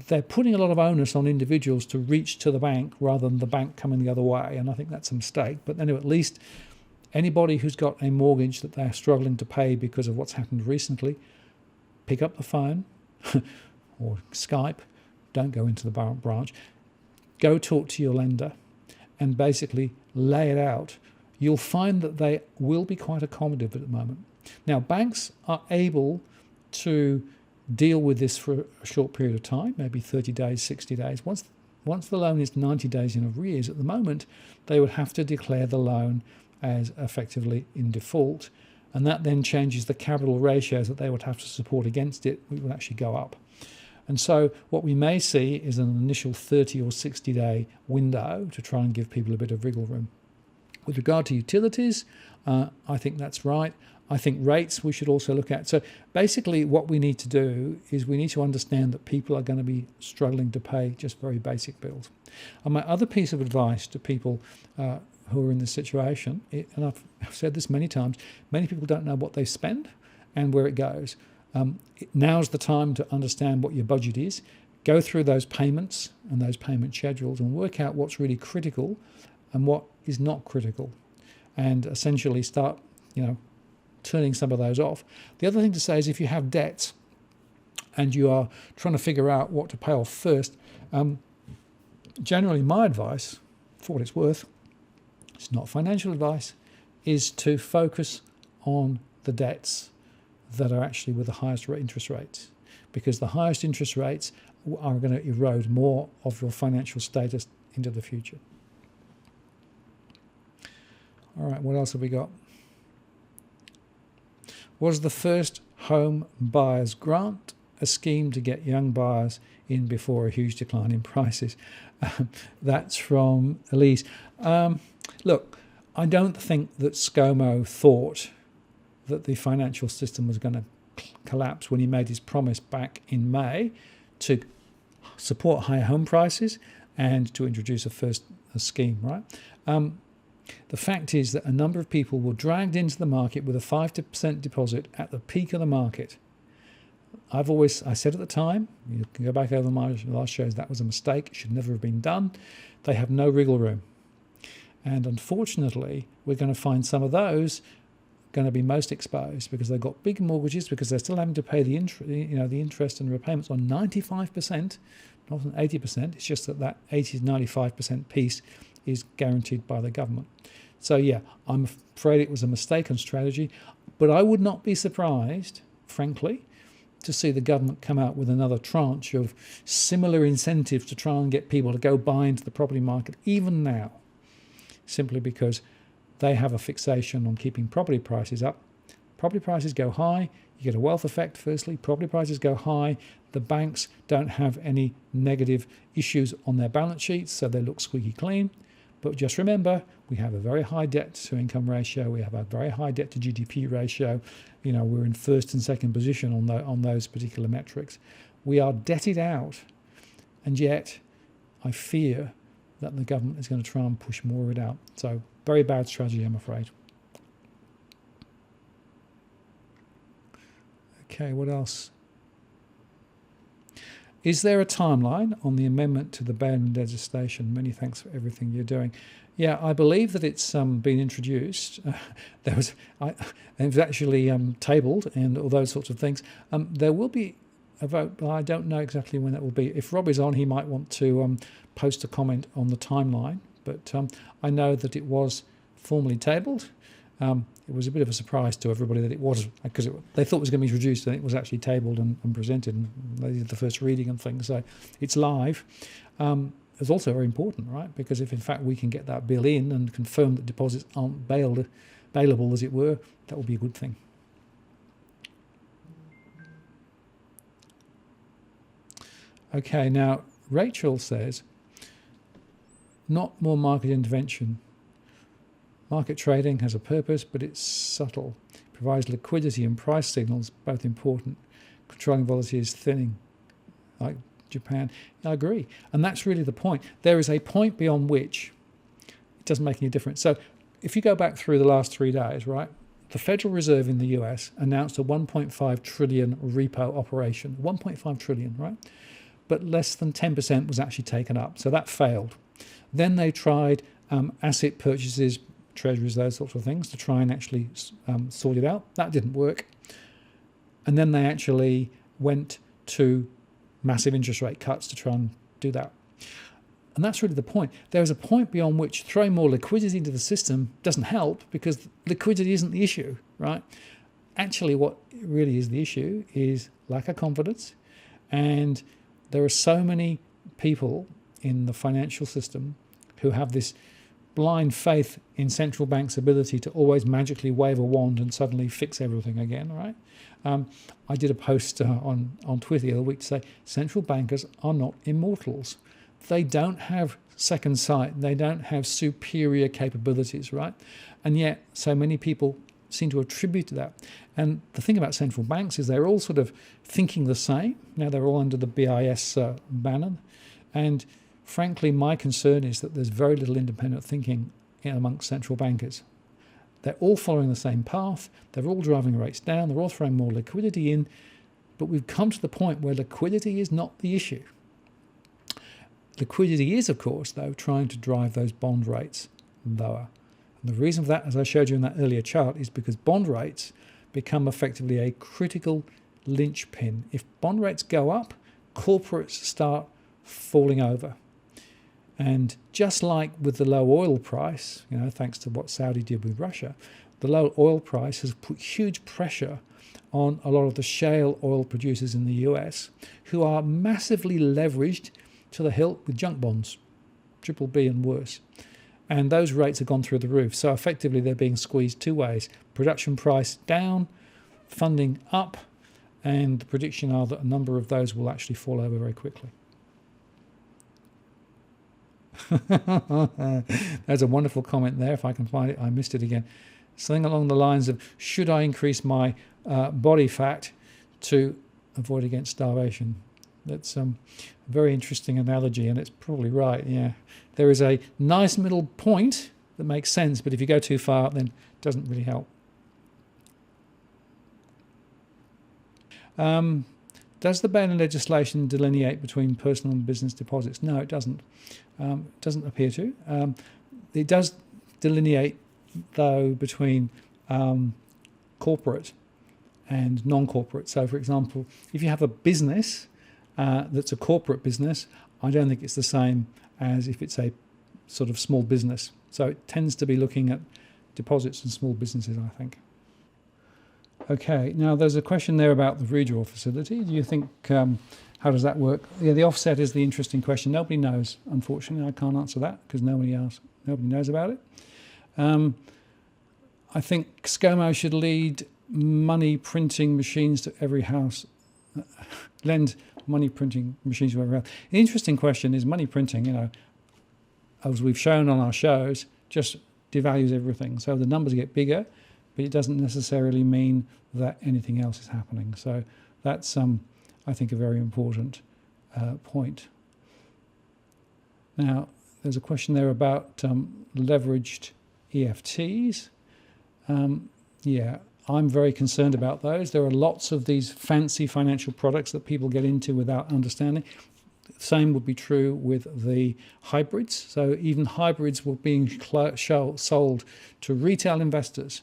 they're putting a lot of onus on individuals to reach to the bank rather than the bank coming the other way. And I think that's a mistake. But anyway, at least anybody who's got a mortgage that they're struggling to pay because of what's happened recently, pick up the phone or Skype, don't go into the branch, go talk to your lender and basically lay it out. You'll find that they will be quite accommodative at the moment. Now, banks are able to deal with this for a short period of time, maybe 30 days, 60 days. Once the loan is 90 days in arrears, at the moment, they would have to declare the loan as effectively in default. And that then changes the capital ratios that they would have to support against it. It would actually go up. And so what we may see is an initial 30 or 60-day window to try and give people a bit of wriggle room. With regard to utilities, I think that's right. I think rates we should also look at. So basically what we need to do is we need to understand that people are going to be struggling to pay just very basic bills. And my other piece of advice to people who are in this situation, and I've said this many times, many people don't know what they spend and where it goes. Now's the time to understand what your budget is, go through those payments and those payment schedules and work out what's really critical and what is not critical, and essentially start, turning some of those off. The other thing to say is if you have debts and you are trying to figure out what to pay off first, generally my advice, for what it's worth, it's not financial advice, is to focus on the debts that are actually with the highest interest rates, because the highest interest rates are going to erode more of your financial status into the future. All right, what else have we got? Was the first home buyers grant a scheme to get young buyers in before a huge decline in prices? That's from Elise. Look, I don't think that ScoMo thought that the financial system was going to collapse when he made his promise back in May to support higher home prices and to introduce a scheme, right? The fact is that a number of people were dragged into the market with a 5% deposit at the peak of the market. I said at the time, you can go back over my last shows, that was a mistake. It should never have been done. They have no wriggle room. And unfortunately, we're going to find some of those going to be most exposed because they've got big mortgages, because they're still having to pay the interest and repayments on 95%, not on 80%. It's just that 80 to 95% piece is guaranteed by the government. So yeah, I'm afraid it was a mistaken strategy, but I would not be surprised, frankly, to see the government come out with another tranche of similar incentives to try and get people to go buy into the property market even now, simply because they have a fixation on keeping property prices up. Property prices go high, you get a wealth effect firstly. Property prices go high, the banks don't have any negative issues on their balance sheets, so they look squeaky clean. But just remember, we have a very high debt to income ratio, we have a very high debt to GDP ratio. We're in first and second position on those particular metrics. We are debted out, and yet I fear that the government is going to try and push more of it out. So very bad strategy, I'm afraid. Okay, what else? Is there a timeline on the amendment to the ban legislation? Many thanks for everything you're doing. Yeah, I believe that it's been introduced. It was actually tabled and all those sorts of things. There will be a vote, but I don't know exactly when that will be. If Rob is on, he might want to post a comment on the timeline. But I know that it was formally tabled. It was a bit of a surprise to everybody that it was, because they thought it was going to be introduced, and it was actually tabled and presented, and they did the first reading and things. So it's live. It's also very important, right? Because if in fact we can get that bill in and confirm that deposits aren't bailable, as it were, that will be a good thing. Okay, now Rachel says, not more market intervention. Market trading has a purpose, but it's subtle. It provides liquidity and price signals, both important. Controlling volatility is thinning, like Japan. I agree. And that's really the point. There is a point beyond which it doesn't make any difference. So if you go back through the last 3 days, right, the Federal Reserve in the US announced a 1.5 trillion repo operation. 1.5 trillion, right? But less than 10% was actually taken up. So that failed. Then they tried asset purchases, treasuries, those sorts of things, to try and actually sort it out. That didn't work. And then they actually went to massive interest rate cuts to try and do that. And that's really the point. There is a point beyond which throwing more liquidity into the system doesn't help, because liquidity isn't the issue, right? Actually, what really is the issue is lack of confidence. And there are so many people in the financial system who have this blind faith in central banks' ability to always magically wave a wand and suddenly fix everything again, right? I did a post on Twitter the other week to say central bankers are not immortals. They don't have second sight. They don't have superior capabilities, right? And yet so many people seem to attribute to that. And the thing about central banks is they're all sort of thinking the same. Now they're all under the BIS banner. And frankly, my concern is that there's very little independent thinking amongst central bankers. They're all following the same path. They're all driving rates down. They're all throwing more liquidity in. But we've come to the point where liquidity is not the issue. Liquidity is, of course, though, trying to drive those bond rates lower. And the reason for that, as I showed you in that earlier chart, is because bond rates become effectively a critical linchpin. If bond rates go up, corporates start falling over. And just like with the low oil price, thanks to what Saudi did with Russia, the low oil price has put huge pressure on a lot of the shale oil producers in the US, who are massively leveraged to the hilt with junk bonds, triple B and worse. And those rates have gone through the roof. So effectively they're being squeezed two ways. Production price down, funding up, and the prediction are that a number of those will actually fall over very quickly. There's a wonderful comment there. If I can find it, I missed it again. Something along the lines of, should I increase my body fat to avoid against starvation? That's a very interesting analogy, and it's probably right, yeah. There is a nice middle point that makes sense, but if you go too far, then it doesn't really help. Does the ban legislation delineate between personal and business deposits? No, it doesn't. It doesn't appear to. It does delineate, though, between corporate and non-corporate. So, for example, if you have a business that's a corporate business, I don't think it's the same as if it's a sort of small business. So it tends to be looking at deposits and small businesses, I think. Okay, now there's a question there about the redraw facility. Do you think, how does that work? Yeah, the offset is the interesting question. Nobody knows, unfortunately. I can't answer that because nobody knows about it. I think ScoMo should lead money printing machines to every house. Lend money printing machines to every house. The interesting question is money printing, as we've shown on our shows, just devalues everything. So the numbers get bigger, but it doesn't necessarily mean that anything else is happening. So that's, I think, a very important point. Now, there's a question there about leveraged EFTs. Yeah, I'm very concerned about those. There are lots of these fancy financial products that people get into without understanding. Same would be true with the hybrids. So even hybrids were being sold to retail investors.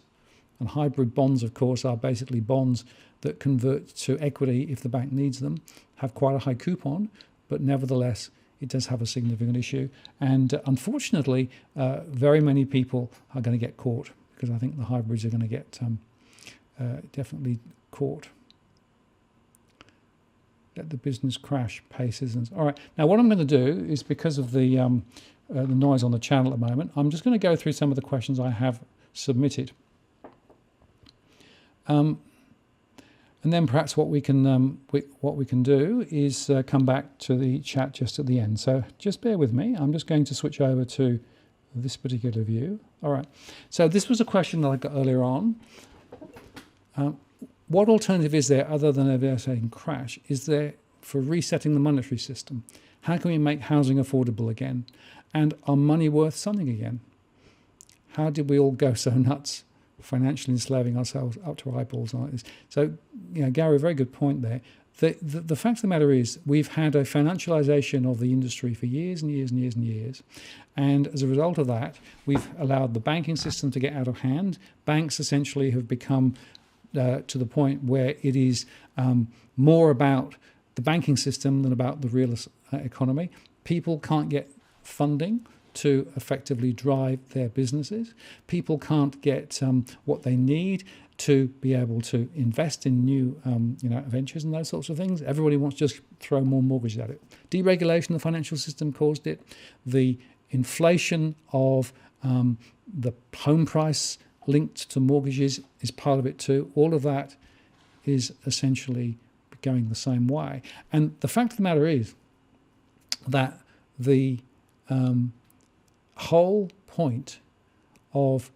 And hybrid bonds, of course, are basically bonds that convert to equity if the bank needs them, have quite a high coupon, but nevertheless, it does have a significant issue. And unfortunately, very many people are going to get caught because I think the hybrids are going to get definitely caught. Let the business crash, pay citizens. All right, now what I'm going to do is, because of the noise on the channel at the moment, I'm just going to go through some of the questions I have submitted. And then perhaps what we can do is come back to the chat just at the end. So just bear with me. I'm just going to switch over to this particular view. All right. So this was a question that I got earlier on. What alternative is there other than a devastating crash? Is there for resetting the monetary system? How can we make housing affordable again? And are money worth something again? How did we all go so nuts, financially enslaving ourselves up to our eyeballs like this? So, Gary, very good point there. The fact of the matter is we've had a financialization of the industry for years and years and years and years. And as a result of that, we've allowed the banking system to get out of hand. Banks essentially have become to the point where it is more about the banking system than about the real economy. People can't get funding to effectively drive their businesses. People can't get what they need to be able to invest in new ventures and those sorts of things. Everybody wants to just throw more mortgages at it. Deregulation of the financial system caused it. The inflation of The home price linked to mortgages is part of it too. All of that is essentially going the same way. And the fact of the matter is that the whole point of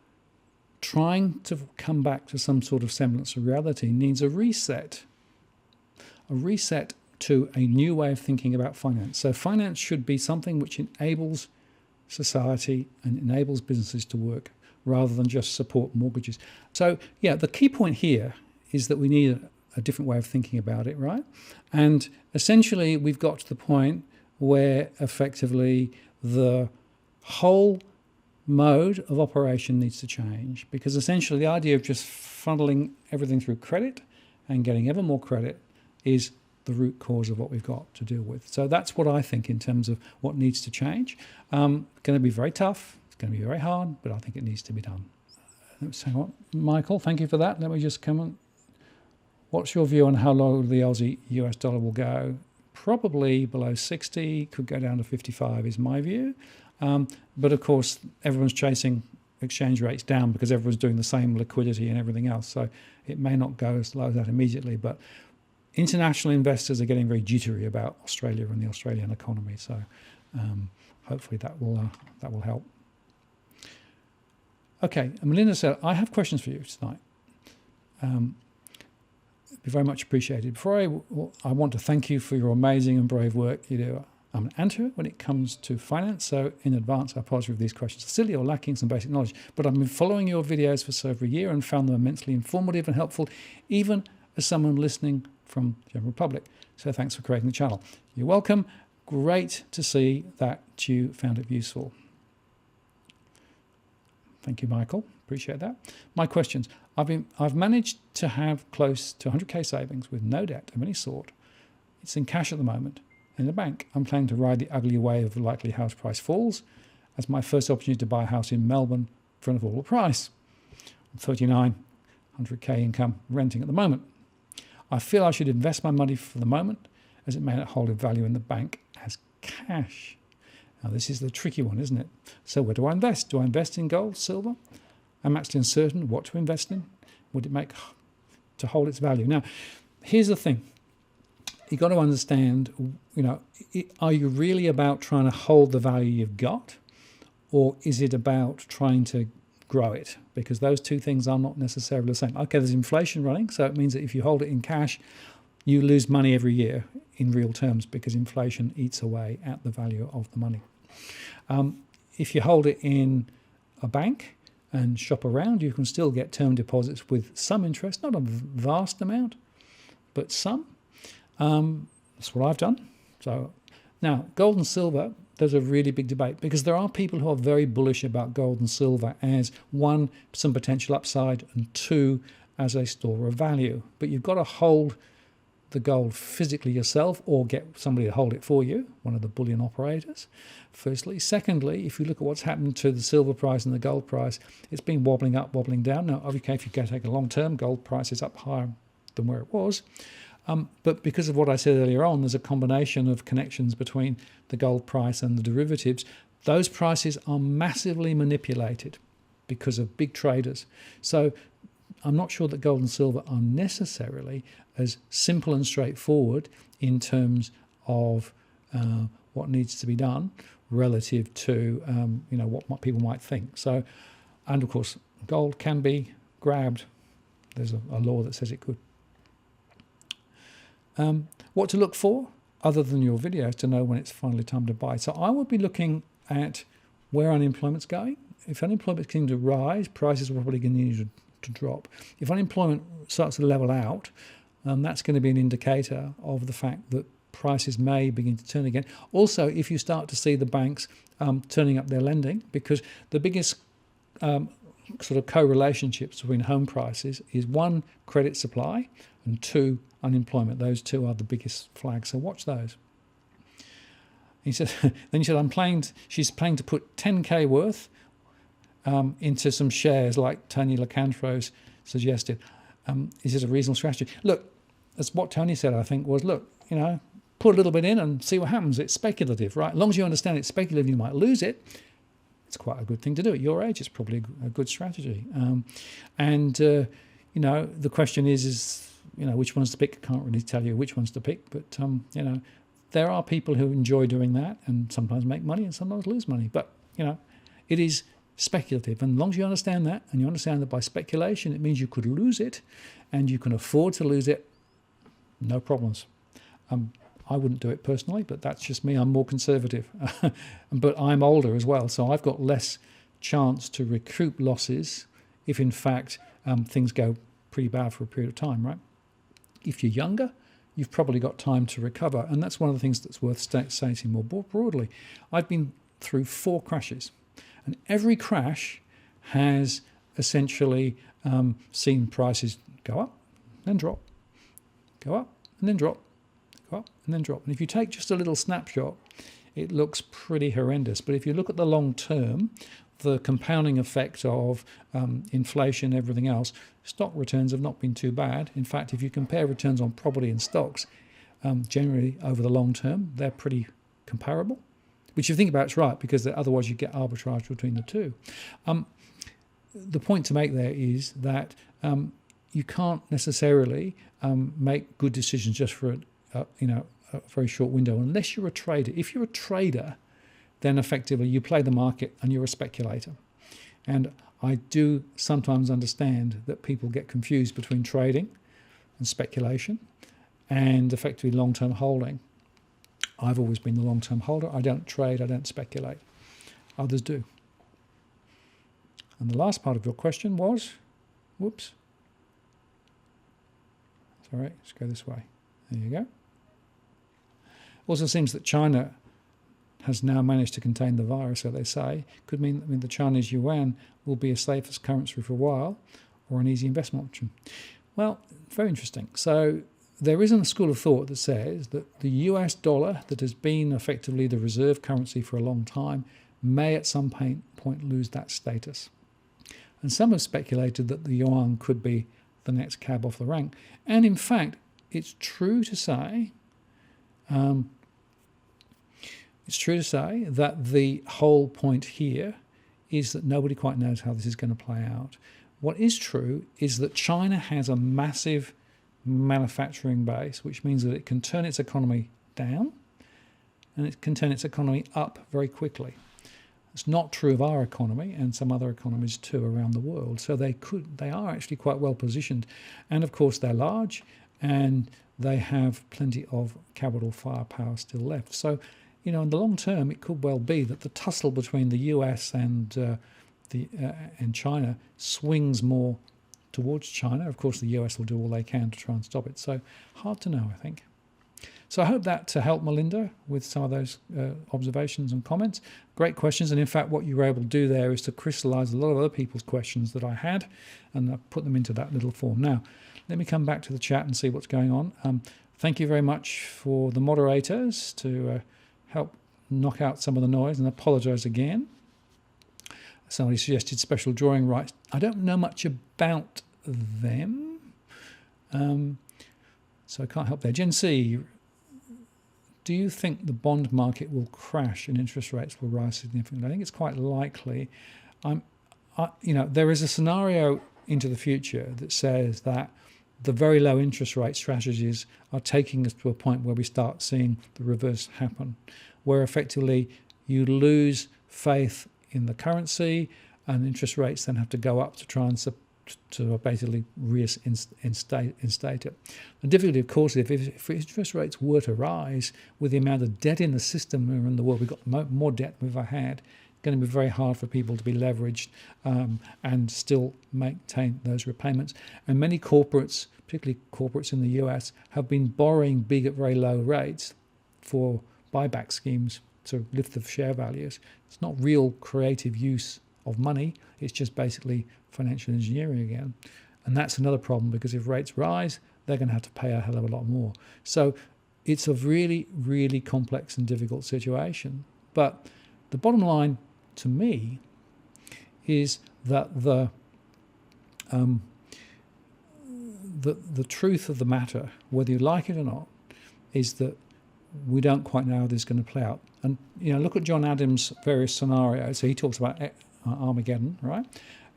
trying to come back to some sort of semblance of reality needs a reset to a new way of thinking about finance. So finance should be something which enables society and enables businesses to work rather than just support mortgages. So yeah, the key point here is that we need a different way of thinking about it, right? And essentially we've got to the point where effectively the whole mode of operation needs to change, because essentially the idea of just funneling everything through credit and getting ever more credit is the root cause of what we've got to deal with. So that's what I think in terms of what needs to change. Going to be very tough. It's going to be very hard, but I think it needs to be done. Michael, thank you for that. Let me just come on. What's your view on how low the Aussie US dollar will go? Probably below 60, could go down to 55 is my view. But of course, everyone's chasing exchange rates down because everyone's doing the same liquidity and everything else. So it may not go as low as that immediately, but international investors are getting very jittery about Australia and the Australian economy. So hopefully that will help. Okay, and Melinda said, I have questions for you tonight. Be very much appreciated. Before I want to thank you for your amazing and brave work you do. I'm an amateur when it comes to finance, so in advance I apologize if these questions are silly or lacking some basic knowledge, but I've been following your videos for over a year and found them immensely informative and helpful, even as someone listening from the general public. So thanks for creating the channel. You're welcome. Great to see that you found it useful. Thank you, Michael. Appreciate that. My questions. I've managed to have close to 100k savings with no debt of any sort. It's in cash at the moment in the bank. I'm planning to ride the ugly wave of likely house price falls as my first opportunity to buy a house in Melbourne for an affordable price. I'm 39, 100k income, renting at the moment. I feel I should invest my money for the moment as it may not hold a value in the bank as cash. Now this is the tricky one, isn't it? So where do I invest? Do I invest in gold, silver? I'm actually uncertain what to invest in. Would it make to hold its value? Now, here's the thing. You've got to understand, are you really about trying to hold the value you've got, or is it about trying to grow it? Because those two things are not necessarily the same. Okay, there's inflation running, so it means that if you hold it in cash, you lose money every year in real terms because inflation eats away at the value of the money. If you hold it in a bank and shop around, you can still get term deposits with some interest, not a vast amount, but some. That's what I've done. So now gold and silver, there's a really big debate because there are people who are very bullish about gold and silver as one, some potential upside, and two, as a store of value. But you've got to hold the gold physically yourself or get somebody to hold it for you, one of the bullion operators, firstly. Secondly, if you look at what's happened to the silver price and the gold price, it's been wobbling up, wobbling down. Now, okay, if you go take a long term, gold price is up higher than where it was. But because of what I said earlier on, there's a combination of connections between the gold price and the derivatives. Those prices are massively manipulated because of big traders. So I'm not sure that gold and silver are necessarily as simple and straightforward in terms of what needs to be done relative to what people might think. So, and of course, gold can be grabbed. There's a law that says it could. What to look for other than your videos to know when it's finally time to buy. So I would be looking at where unemployment's going. If unemployment's going to rise, prices are probably going to need to drop. If unemployment starts to level out, that's going to be an indicator of the fact that prices may begin to turn again. Also, if you start to see the banks turning up their lending, because the biggest sort of co-relationships between home prices is one, credit supply, and two, unemployment. Those two are the biggest flags, so watch those. He said, then he said, she's planning to put 10k worth into some shares like Tony Locantros suggested. Is it a reasonable strategy? Look, that's what Tony said, I think, was, look, put a little bit in and see what happens. It's speculative, right? As long as you understand it's speculative, you might lose it. it's quite a good thing to do. At your age, it's probably a good strategy. The question is which ones to pick. I can't really tell you which ones to pick, but there are people who enjoy doing that and sometimes make money and sometimes lose money. But it is speculative, and as long as you understand that, and you understand that by speculation it means you could lose it, and you can afford to lose it, no problems. I wouldn't do it personally, but that's just me. I'm more conservative, but I'm older as well, so I've got less chance to recoup losses if in fact things go pretty bad for a period of time, right? If you're younger, you've probably got time to recover, and that's one of the things that's worth stating more broadly. I've been through 4 crashes, and every crash has essentially seen prices go up, then drop, go up, and then drop, go up, and then drop. And if you take just a little snapshot, it looks pretty horrendous. But if you look at the long term, the compounding effect of inflation, everything else, stock returns have not been too bad. In fact, if you compare returns on property and stocks, generally over the long term, they're pretty comparable. Which, if you think about it's right, because otherwise you get arbitrage between the two. The point to make there is that you can't necessarily make good decisions just for a very short window unless you're a trader. If you're a trader, then effectively you play the market and you're a speculator. And I do sometimes understand that people get confused between trading and speculation and effectively long-term holding. I've always been the long-term holder. I don't trade, I don't speculate. Others do. And the last part of your question was, sorry, let's go this way. There you go. Also seems that China has now managed to contain the virus, so they say. Could mean the Chinese yuan will be a safe as currency for a while, or an easy investment option. Well, very interesting. So there isn't a school of thought that says that the US dollar, that has been effectively the reserve currency for a long time, may at some point lose that status. And some have speculated that the yuan could be the next cab off the rank. And in fact, it's true to say that the whole point here is that nobody quite knows how this is going to play out. What is true is that China has a massive manufacturing base, which means that it can turn its economy down and it can turn its economy up very quickly. It's not true of our economy and some other economies too around the world. So they are actually quite well positioned. And of course they're large and they have plenty of capital firepower still left. So, in the long term, it could well be that the tussle between the US and China swings more towards China. Of course, the US will do all they can to try and stop it. So hard to know, I think. So I hope that helped Melinda with some of those observations and comments. Great questions. And in fact, what you were able to do there is to crystallize a lot of other people's questions that I had and I put them into that little form. Now, let me come back to the chat and see what's going on. Thank you very much for the moderators to help knock out some of the noise, and apologise again. Somebody suggested special drawing rights. I don't know much about them, so I can't help there. Gen C, do you think the bond market will crash and interest rates will rise significantly? I think it's quite likely. There is a scenario into the future that says that the very low interest rate strategies are taking us to a point where we start seeing the reverse happen, where effectively you lose faith in the currency and interest rates then have to go up to try and to basically reinstate it. The difficulty, of course, if interest rates were to rise with the amount of debt in the system around the world, we've got more debt than we've ever had, going to be very hard for people to be leveraged and still maintain those repayments. And many corporates, particularly corporates in the US, have been borrowing big at very low rates for buyback schemes to lift the share values. It's not real creative use of money. It's just basically financial engineering again. And that's another problem, because if rates rise, they're going to have to pay a hell of a lot more. So it's a really, really complex and difficult situation. But the bottom line to me is that the truth of the matter, whether you like it or not, is that we don't quite know how this is going to play out. And, look at John Adams' various scenarios. So he talks about Armageddon, right?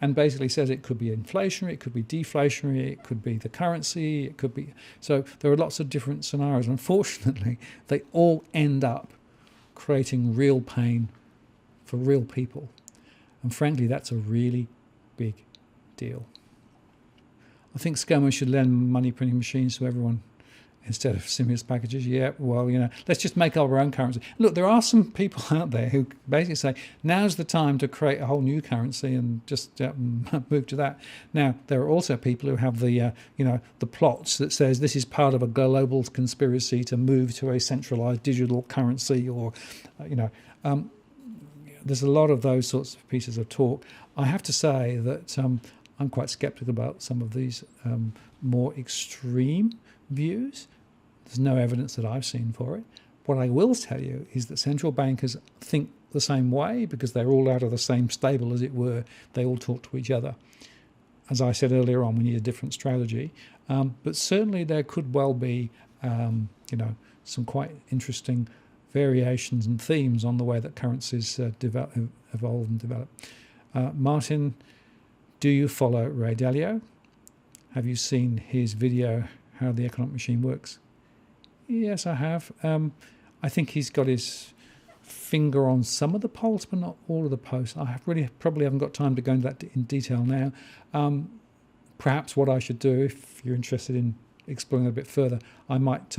And basically says it could be inflationary, it could be deflationary, it could be the currency, it could be... So there are lots of different scenarios. Unfortunately, they all end up creating real pain for real people. And frankly, that's a really big deal. I think government should lend money printing machines to everyone instead of stimulus packages. Yeah, well, let's just make our own currency. Look, there are some people out there who basically say, now's the time to create a whole new currency and just move to that. Now, there are also people who have the plots that says this is part of a global conspiracy to move to a centralized digital currency, or, there's a lot of those sorts of pieces of talk. I have to say that I'm quite skeptical about some of these more extreme views. There's no evidence that I've seen for it. What I will tell you is that central bankers think the same way because they're all out of the same stable, as it were. They all talk to each other. As I said earlier on, we need a different strategy. But certainly there could well be, some quite interesting variations and themes on the way that currencies evolve and develop. Martin, do you follow Ray Dalio? Have you seen his video, How the Economic Machine Works? Yes, I have. I think he's got his finger on some of the polls, but not all of the posts. I probably haven't got time to go into that in detail now. Perhaps what I should do, if you're interested in exploring it a bit further, I might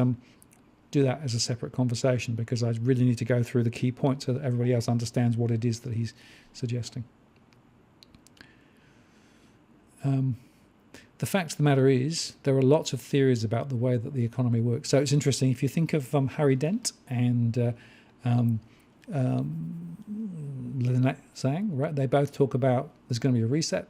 do that as a separate conversation, because I really need to go through the key points so that everybody else understands what it is that he's suggesting. The fact of the matter is, there are lots of theories about the way that the economy works. So it's interesting, if you think of Harry Dent and Lynette Zhang, right? They both talk about there's going to be a reset,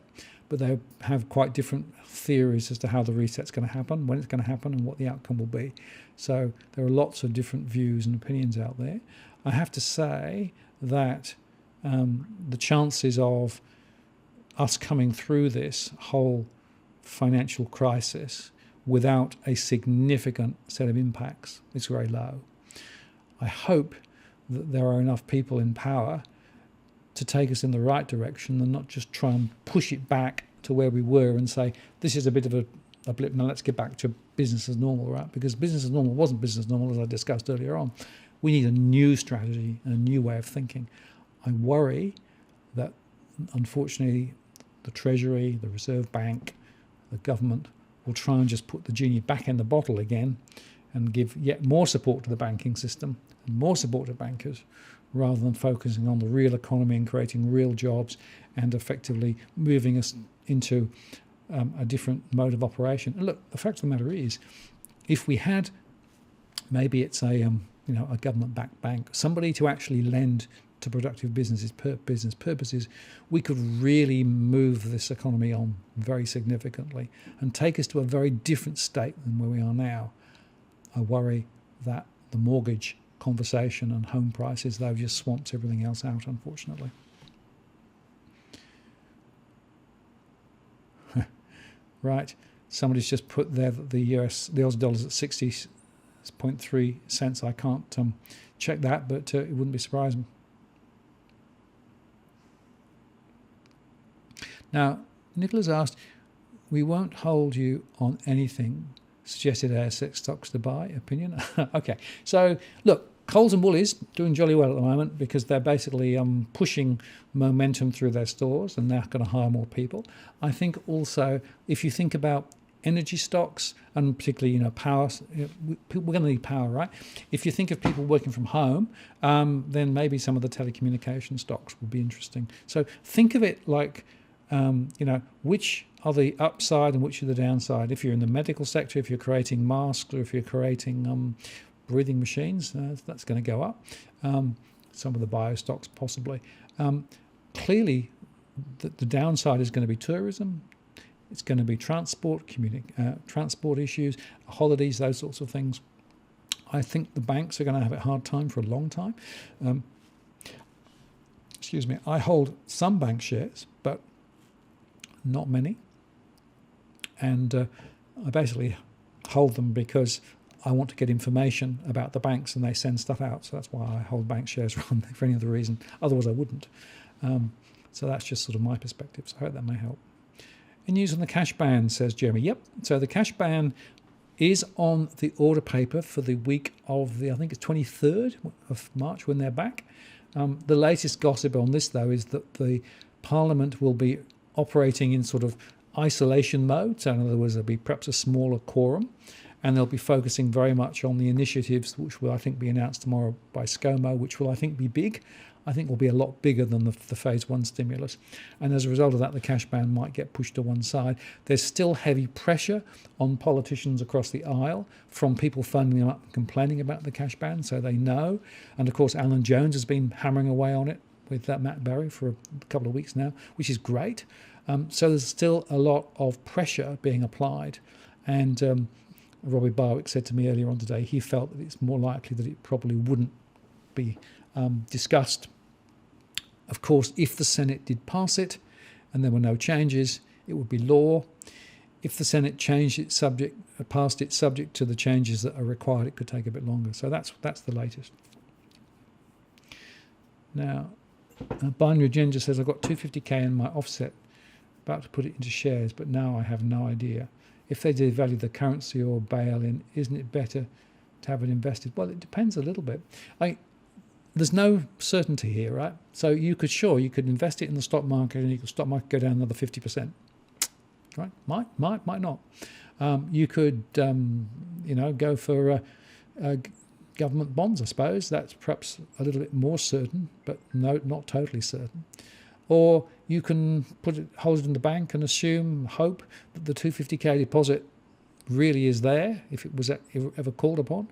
but they have quite different theories as to how the reset's going to happen, when it's going to happen, and what the outcome will be. So there are lots of different views and opinions out there. I have to say that the chances of us coming through this whole financial crisis without a significant set of impacts is very low. I hope that there are enough people in power to take us in the right direction and not just try and push it back to where we were and say, this is a bit of a blip, now let's get back to business as normal, right? Because business as normal wasn't business as normal, as I discussed earlier on. We need a new strategy and a new way of thinking. I worry that, unfortunately, the Treasury, the Reserve Bank, the government will try and just put the genie back in the bottle again and give yet more support to the banking system and more support to bankers, rather than focusing on the real economy and creating real jobs and effectively moving us into a different mode of operation. And look, the fact of the matter is, if we had, maybe it's a government-backed bank, somebody to actually lend to productive business purposes, we could really move this economy on very significantly and take us to a very different state than where we are now. I worry that the mortgage conversation and home prices, though, just swamps everything else out, unfortunately. Right, somebody's just put there that the Aussie dollar's at 60.3 cents. I can't check that, but it wouldn't be surprising. Now, Nicholas asked, we won't hold you on anything. Suggested ASX stocks to buy, opinion. Okay, so look, Coles and Woolies doing jolly well at the moment because they're basically pushing momentum through their stores and they're going to hire more people. I think also, if you think about energy stocks and particularly power, we're going to need power, right? If you think of people working from home, then maybe some of the telecommunication stocks will be interesting. So think of it like, which are the upside and which are the downside. If you're in the medical sector, if you're creating masks, or if you're creating breathing machines, that's going to go up. Some of the bio stocks possibly. Clearly, the downside is going to be tourism. It's going to be transport issues, holidays, those sorts of things. I think the banks are going to have a hard time for a long time. I hold some bank shares, but not many. And I basically hold them because I want to get information about the banks and they send stuff out. So that's why I hold bank shares rather than for any other reason. Otherwise I wouldn't. So that's just sort of my perspective. So I hope that may help. In news on the cash ban, says Jeremy. Yep. So the cash ban is on the order paper for the week of I think it's 23rd of March when they're back. The latest gossip on this, though, is that the Parliament will be operating in sort of isolation mode. So in other words, there'll be perhaps a smaller quorum, and they'll be focusing very much on the initiatives which will, I think, be announced tomorrow by ScoMo, which will, I think, be big. I think will be a lot bigger than the phase one stimulus. And as a result of that, the cash ban might get pushed to one side. There's still heavy pressure on politicians across the aisle from people phoning them up and complaining about the cash ban, so they know. And of course, Alan Jones has been hammering away on it with Matt Berry for a couple of weeks now, which is great. So there's still a lot of pressure being applied. And Robbie Barwick said to me earlier on today, he felt that it's more likely that it probably wouldn't be discussed. Of course, if the Senate did pass it and there were no changes, it would be law. If the Senate changed its passed it subject to the changes that are required, it could take a bit longer. So that's the latest. Now, Binary Ginger says, I've got 250k in my offset, about to put it into shares, but now I have no idea. If they devalue the currency or bail in, isn't it better to have it invested? Well, it depends a little bit. There's no certainty here, right? So you could invest it in the stock market and the stock market go down another 50%, right? Might not. You could, go for government bonds, I suppose. That's perhaps a little bit more certain, but no, not totally certain. Or you can hold it in the bank and hope that the 250k deposit really is there if it was ever called upon,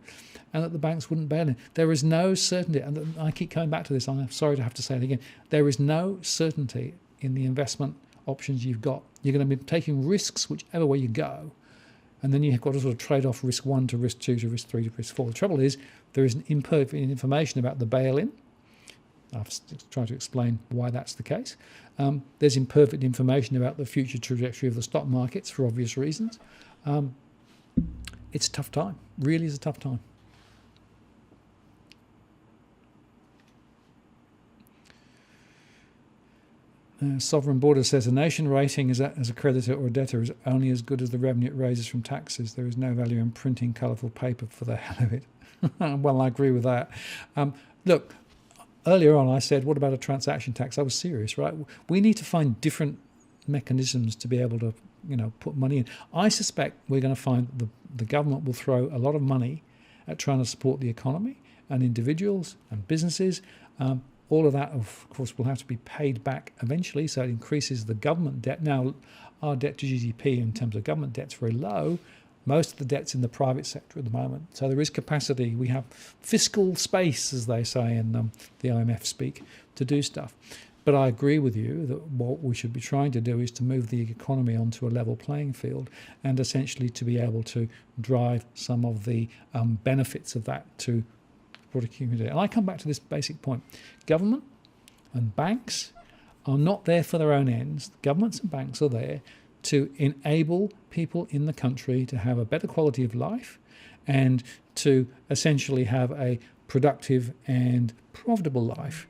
and that the banks wouldn't bail in. There is no certainty, and I keep coming back to this, I'm sorry to have to say it again, there is no certainty in the investment options you've got. You're going to be taking risks whichever way you go, and then you've got to sort of trade off risk 1 to risk 2 to risk 3 to risk 4. The trouble is there is imperfect information about the bail-in. I've tried to explain why that's the case. There's imperfect information about the future trajectory of the stock markets for obvious reasons. It's a tough time. Really is a tough time. Sovereign Border says a nation rating as a creditor or a debtor is only as good as the revenue it raises from taxes. There is no value in printing colourful paper for the hell of it. Well, I agree with that. Look, earlier on I said, what about a transaction tax? I was serious, right? We need to find different mechanisms to be able to put money in. I suspect we're going to find the government will throw a lot of money at trying to support the economy and individuals and businesses. All of that, of course, will have to be paid back eventually, so it increases the government debt. Now, our debt to GDP in terms of government debt is very low. Most of the debt's in the private sector at the moment. So there is capacity. We have fiscal space, as they say in the IMF speak, to do stuff. But I agree with you that what we should be trying to do is to move the economy onto a level playing field and essentially to be able to drive some of the benefits of that to the community. And I come back to this basic point. Government and banks are not there for their own ends. Governments and banks are there to enable people in the country to have a better quality of life and to essentially have a productive and profitable life.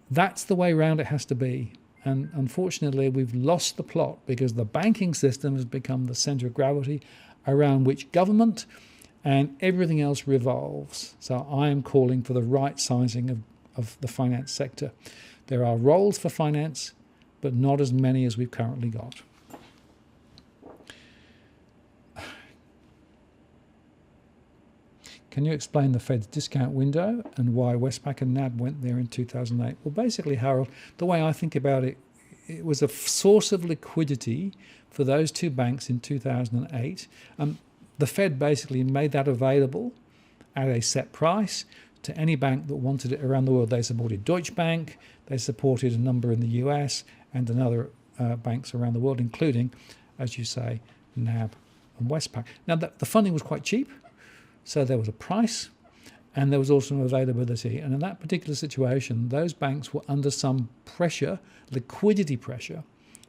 That's the way round it has to be. And unfortunately, we've lost the plot because the banking system has become the centre of gravity around which government and everything else revolves. So I am calling for the right sizing of the finance sector. There are roles for finance, but not as many as we've currently got. Can you explain the Fed's discount window and why Westpac and NAB went there in 2008? Well, basically, Harold, the way I think about it, it was a source of liquidity for those two banks in 2008. The Fed basically made that available at a set price to any bank that wanted it around the world. They supported Deutsche Bank, they supported a number in the US and another banks around the world, including, as you say, NAB and Westpac. Now, the funding was quite cheap, so there was a price and there was also an availability. And in that particular situation, those banks were under some pressure, liquidity pressure,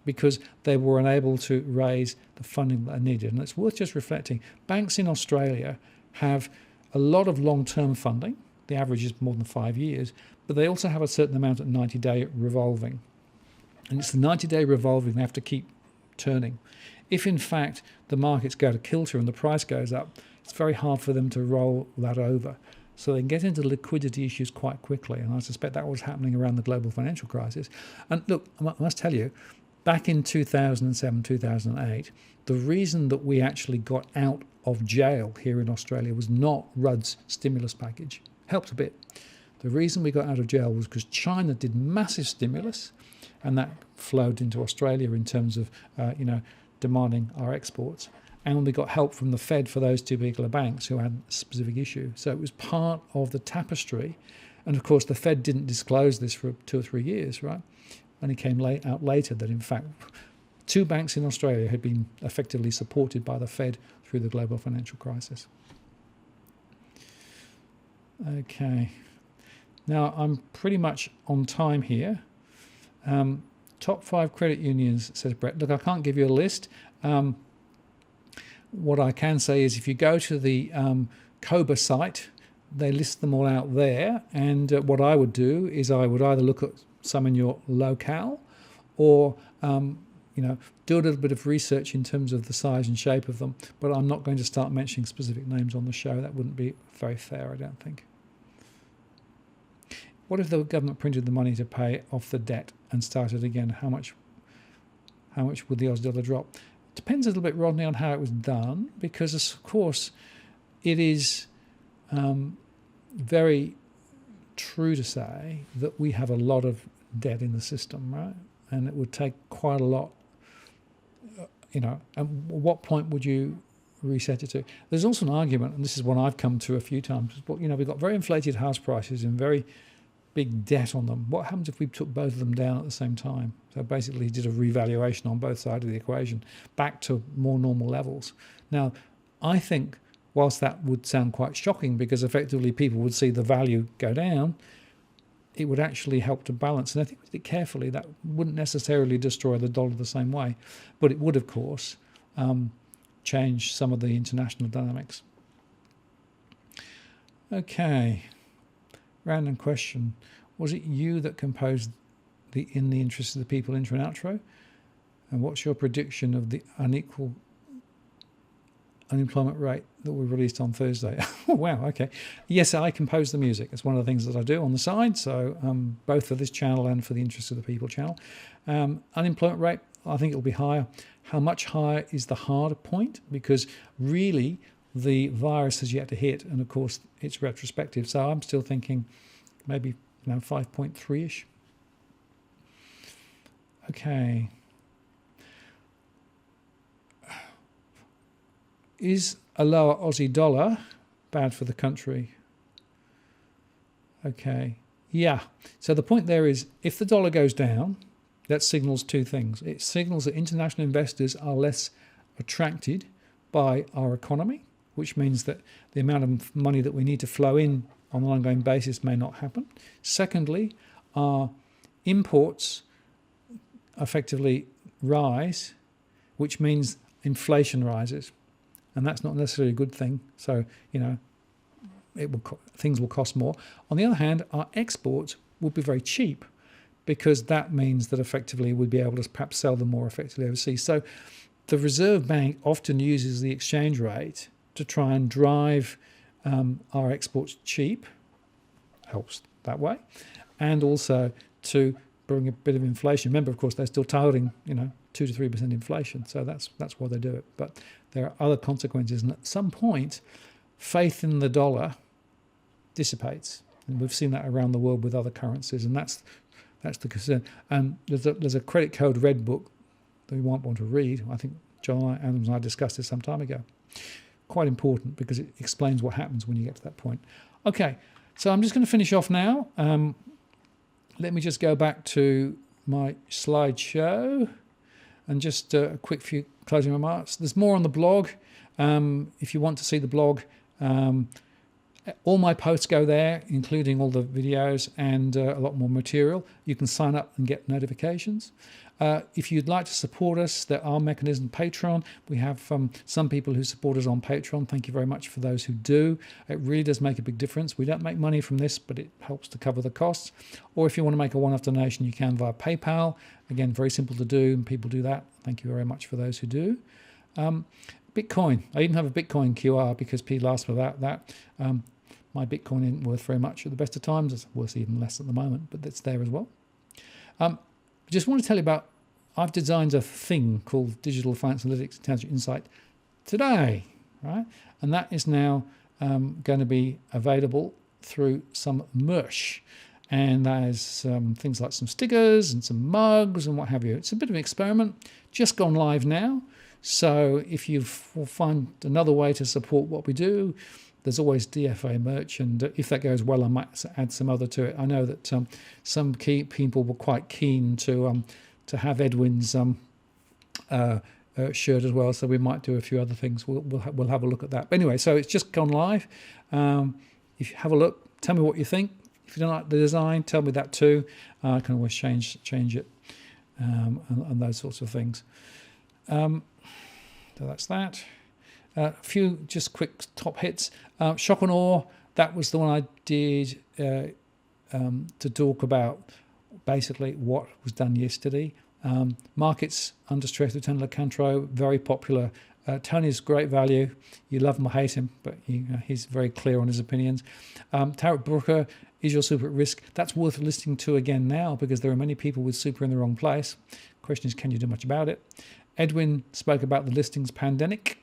because they were unable to raise the funding that they needed. And it's worth just reflecting. Banks in Australia have a lot of long-term funding. The average is more than 5 years, but they also have a certain amount of 90-day revolving. And it's the 90-day revolving they have to keep turning. If, in fact, the markets go to kilter and the price goes up, it's very hard for them to roll that over. So they can get into liquidity issues quite quickly. And I suspect that was happening around the global financial crisis. And look, I must tell you, back in 2007, 2008, the reason that we actually got out of jail here in Australia was not Rudd's stimulus package. Helped a bit. The reason we got out of jail was because China did massive stimulus, and that flowed into Australia in terms of, demanding our exports. And we got help from the Fed for those two particular banks who had a specific issue. So it was part of the tapestry. And of course, the Fed didn't disclose this for 2 or 3 years, right? And it came out later that, in fact, 2 banks in Australia had been effectively supported by the Fed through the global financial crisis. Okay. Now, I'm pretty much on time here. Top 5 credit unions, says Brett. Look, I can't give you a list. What I can say is if you go to the COBA site, they list them all out there. And what I would do is I would either look at some in your locale or, do a little bit of research in terms of the size and shape of them. But I'm not going to start mentioning specific names on the show. That wouldn't be very fair, I don't think. What if the government printed the money to pay off the debt and started again? How much would the Aussie dollar drop? Depends a little bit, Rodney, on how it was done, because of course it is very true to say that we have a lot of debt in the system, right? And it would take quite a lot, and what point would you reset it to? There's also an argument, and this is one I've come to a few times, but we've got very inflated house prices and very big debt on them. What happens if we took both of them down at the same time? So basically did a revaluation on both sides of the equation back to more normal levels. Now, I think whilst that would sound quite shocking because effectively people would see the value go down, it would actually help to balance. And I think we did it carefully. That wouldn't necessarily destroy the dollar the same way, but it would, of course, change some of the international dynamics. Okay. Random question. Was it you that composed the In the Interest of the People intro and outro? And what's your prediction of the unequal unemployment rate that we released on Thursday? Oh, wow, okay. Yes, I compose the music. It's one of the things that I do on the side, so both for this channel and for the Interest of the People channel. Unemployment rate, I think it'll be higher. How much higher is the harder point? Because really, the virus has yet to hit, and of course it's retrospective. So I'm still thinking maybe 5.3-ish. Okay. Is a lower Aussie dollar bad for the country? Okay. Yeah. So the point there is, if the dollar goes down, that signals 2 things. It signals that international investors are less attracted by our economy, which means that the amount of money that we need to flow in on an ongoing basis may not happen. Secondly, our imports effectively rise, which means inflation rises. And that's not necessarily a good thing. So, things will cost more. On the other hand, our exports will be very cheap because that means that effectively we'll be able to perhaps sell them more effectively overseas. So the Reserve Bank often uses the exchange rate to try and drive our exports cheap, helps that way, and also to bring a bit of inflation. Remember, of course, they're still targeting 2 to 3% inflation, so that's why they do it. But there are other consequences, and at some point, faith in the dollar dissipates, and we've seen that around the world with other currencies, and that's the concern. And there's a credit code red book that we might want to read. I think John Adams and I discussed this some time ago. Quite important because it explains what happens when you get to that point. Okay, so I'm just going to finish off now. Let me just go back to my slideshow and just a quick few closing remarks. There's more on the blog. If you want to see the blog, All my posts go there, including all the videos and a lot more material. You can sign up and get notifications. If you'd like to support us, there are mechanisms. Patreon. We have some people who support us on Patreon. Thank you very much for those who do. It really does make a big difference. We don't make money from this, but it helps to cover the costs. Or if you want to make a one-off donation, you can via PayPal. Again, very simple to do, and people do that. Thank you very much for those who do. Bitcoin. I even have a Bitcoin QR because people asked about that. My Bitcoin isn't worth very much at the best of times. It's worth even less at the moment, but it's there as well. I just want to tell you about, I've designed a thing called Digital Finance Analytics Intelligent Insight today, right? And that is now going to be available through some merch. And there's things like some stickers and some mugs and what have you. It's a bit of an experiment, just gone live now. So if you find another way to support what we do, there's always DFA merch, and if that goes well, I might add some other to it. I know that some key people were quite keen to have Edwin's shirt as well, so we might do a few other things. We'll have a look at that. But anyway, so it's just gone live. If you have a look, tell me what you think. If you don't like the design, tell me that too. I can always change it and those sorts of things. So that's that. A few just quick top hits. Shock and awe, that was the one I did to talk about basically what was done yesterday. Markets under stress with Tony Locantro, very popular. Tony's great value. You love him or hate him, but he's very clear on his opinions. Tarek Brooker, is your super at risk? That's worth listening to again now because there are many people with super in the wrong place. Question is, can you do much about it? Edwin spoke about the listings pandemic.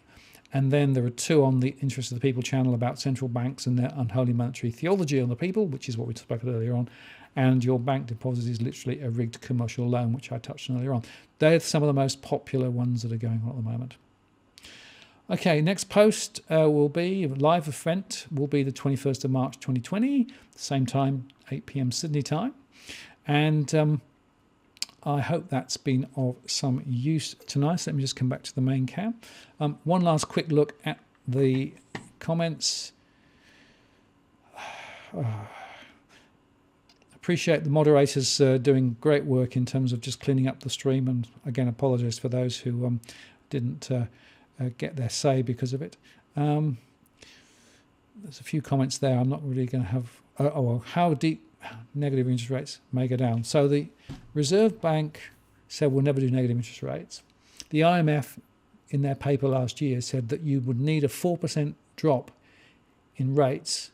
And then there are two on the Interest of the People channel about central banks and their unholy monetary theology on the people, which is what we spoke about earlier on. And your bank deposit is literally a rigged commercial loan, which I touched on earlier on. They're some of the most popular ones that are going on at the moment. Okay, next post will be, live event will be the 21st of March 2020, same time, 8 p.m. Sydney time. And I hope that's been of some use tonight. So let me just come back to the main cam. One last quick look at the comments. Appreciate the moderators doing great work in terms of just cleaning up the stream. And again, apologize for those who didn't get their say because of it. There's a few comments there. I'm not really going to have... how deep negative interest rates may go down. So the Reserve Bank said we'll never do negative interest rates. The IMF, in their paper last year, said that you would need a 4% drop in rates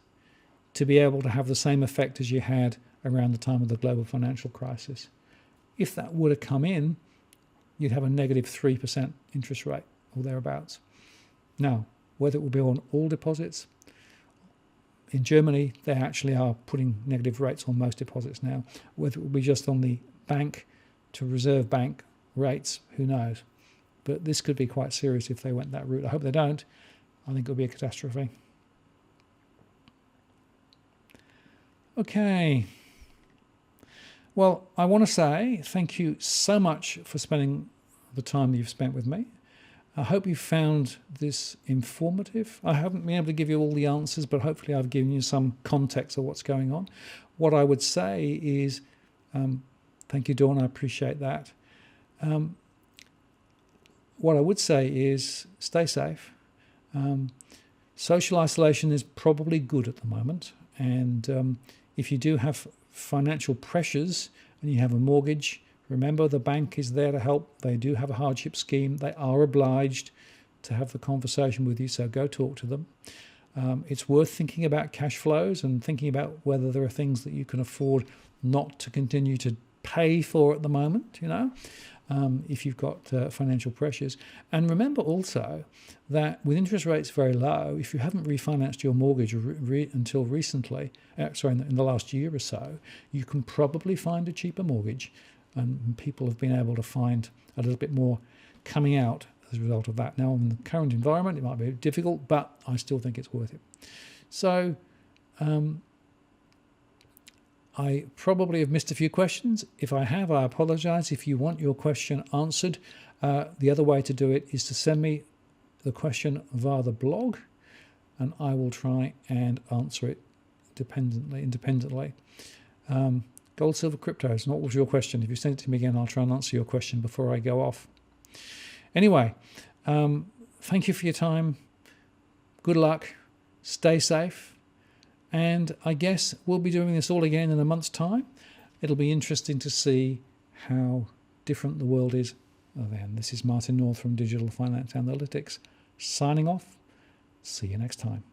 to be able to have the same effect as you had around the time of the global financial crisis. If that would have come in, you'd have a negative 3% interest rate or thereabouts. Now, whether it will be on all deposits, in Germany, they actually are putting negative rates on most deposits now. Whether it will be just on the bank to Reserve Bank rates, who knows? But this could be quite serious if they went that route. I hope they don't. I think it will be a catastrophe. Okay. Well, I want to say thank you so much for spending the time that you've spent with me. I hope you found this informative. I haven't been able to give you all the answers, but hopefully I've given you some context of what's going on. What I would say is, thank you, Dawn, I appreciate that. What I would say is stay safe. Social isolation is probably good at the moment. And if you do have financial pressures and you have a mortgage, remember, the bank is there to help. They do have a hardship scheme. They are obliged to have the conversation with you, so go talk to them. It's worth thinking about cash flows and thinking about whether there are things that you can afford not to continue to pay for at the moment, if you've got financial pressures. And remember also that with interest rates very low, if you haven't refinanced your mortgage until recently, in the last year or so, you can probably find a cheaper mortgage. And people have been able to find a little bit more coming out as a result of that. Now, in the current environment, it might be difficult, but I still think it's worth it. So I probably have missed a few questions. If I have, I apologize. If you want your question answered, the other way to do it is to send me the question via the blog. and I will try and answer it independently. Gold, silver, cryptos. And what was your question? If you send it to me again, I'll try and answer your question before I go off. Anyway, thank you for your time. Good luck. Stay safe. And I guess we'll be doing this all again in a month's time. It'll be interesting to see how different the world is then. This is Martin North from Digital Finance Analytics, signing off. See you next time.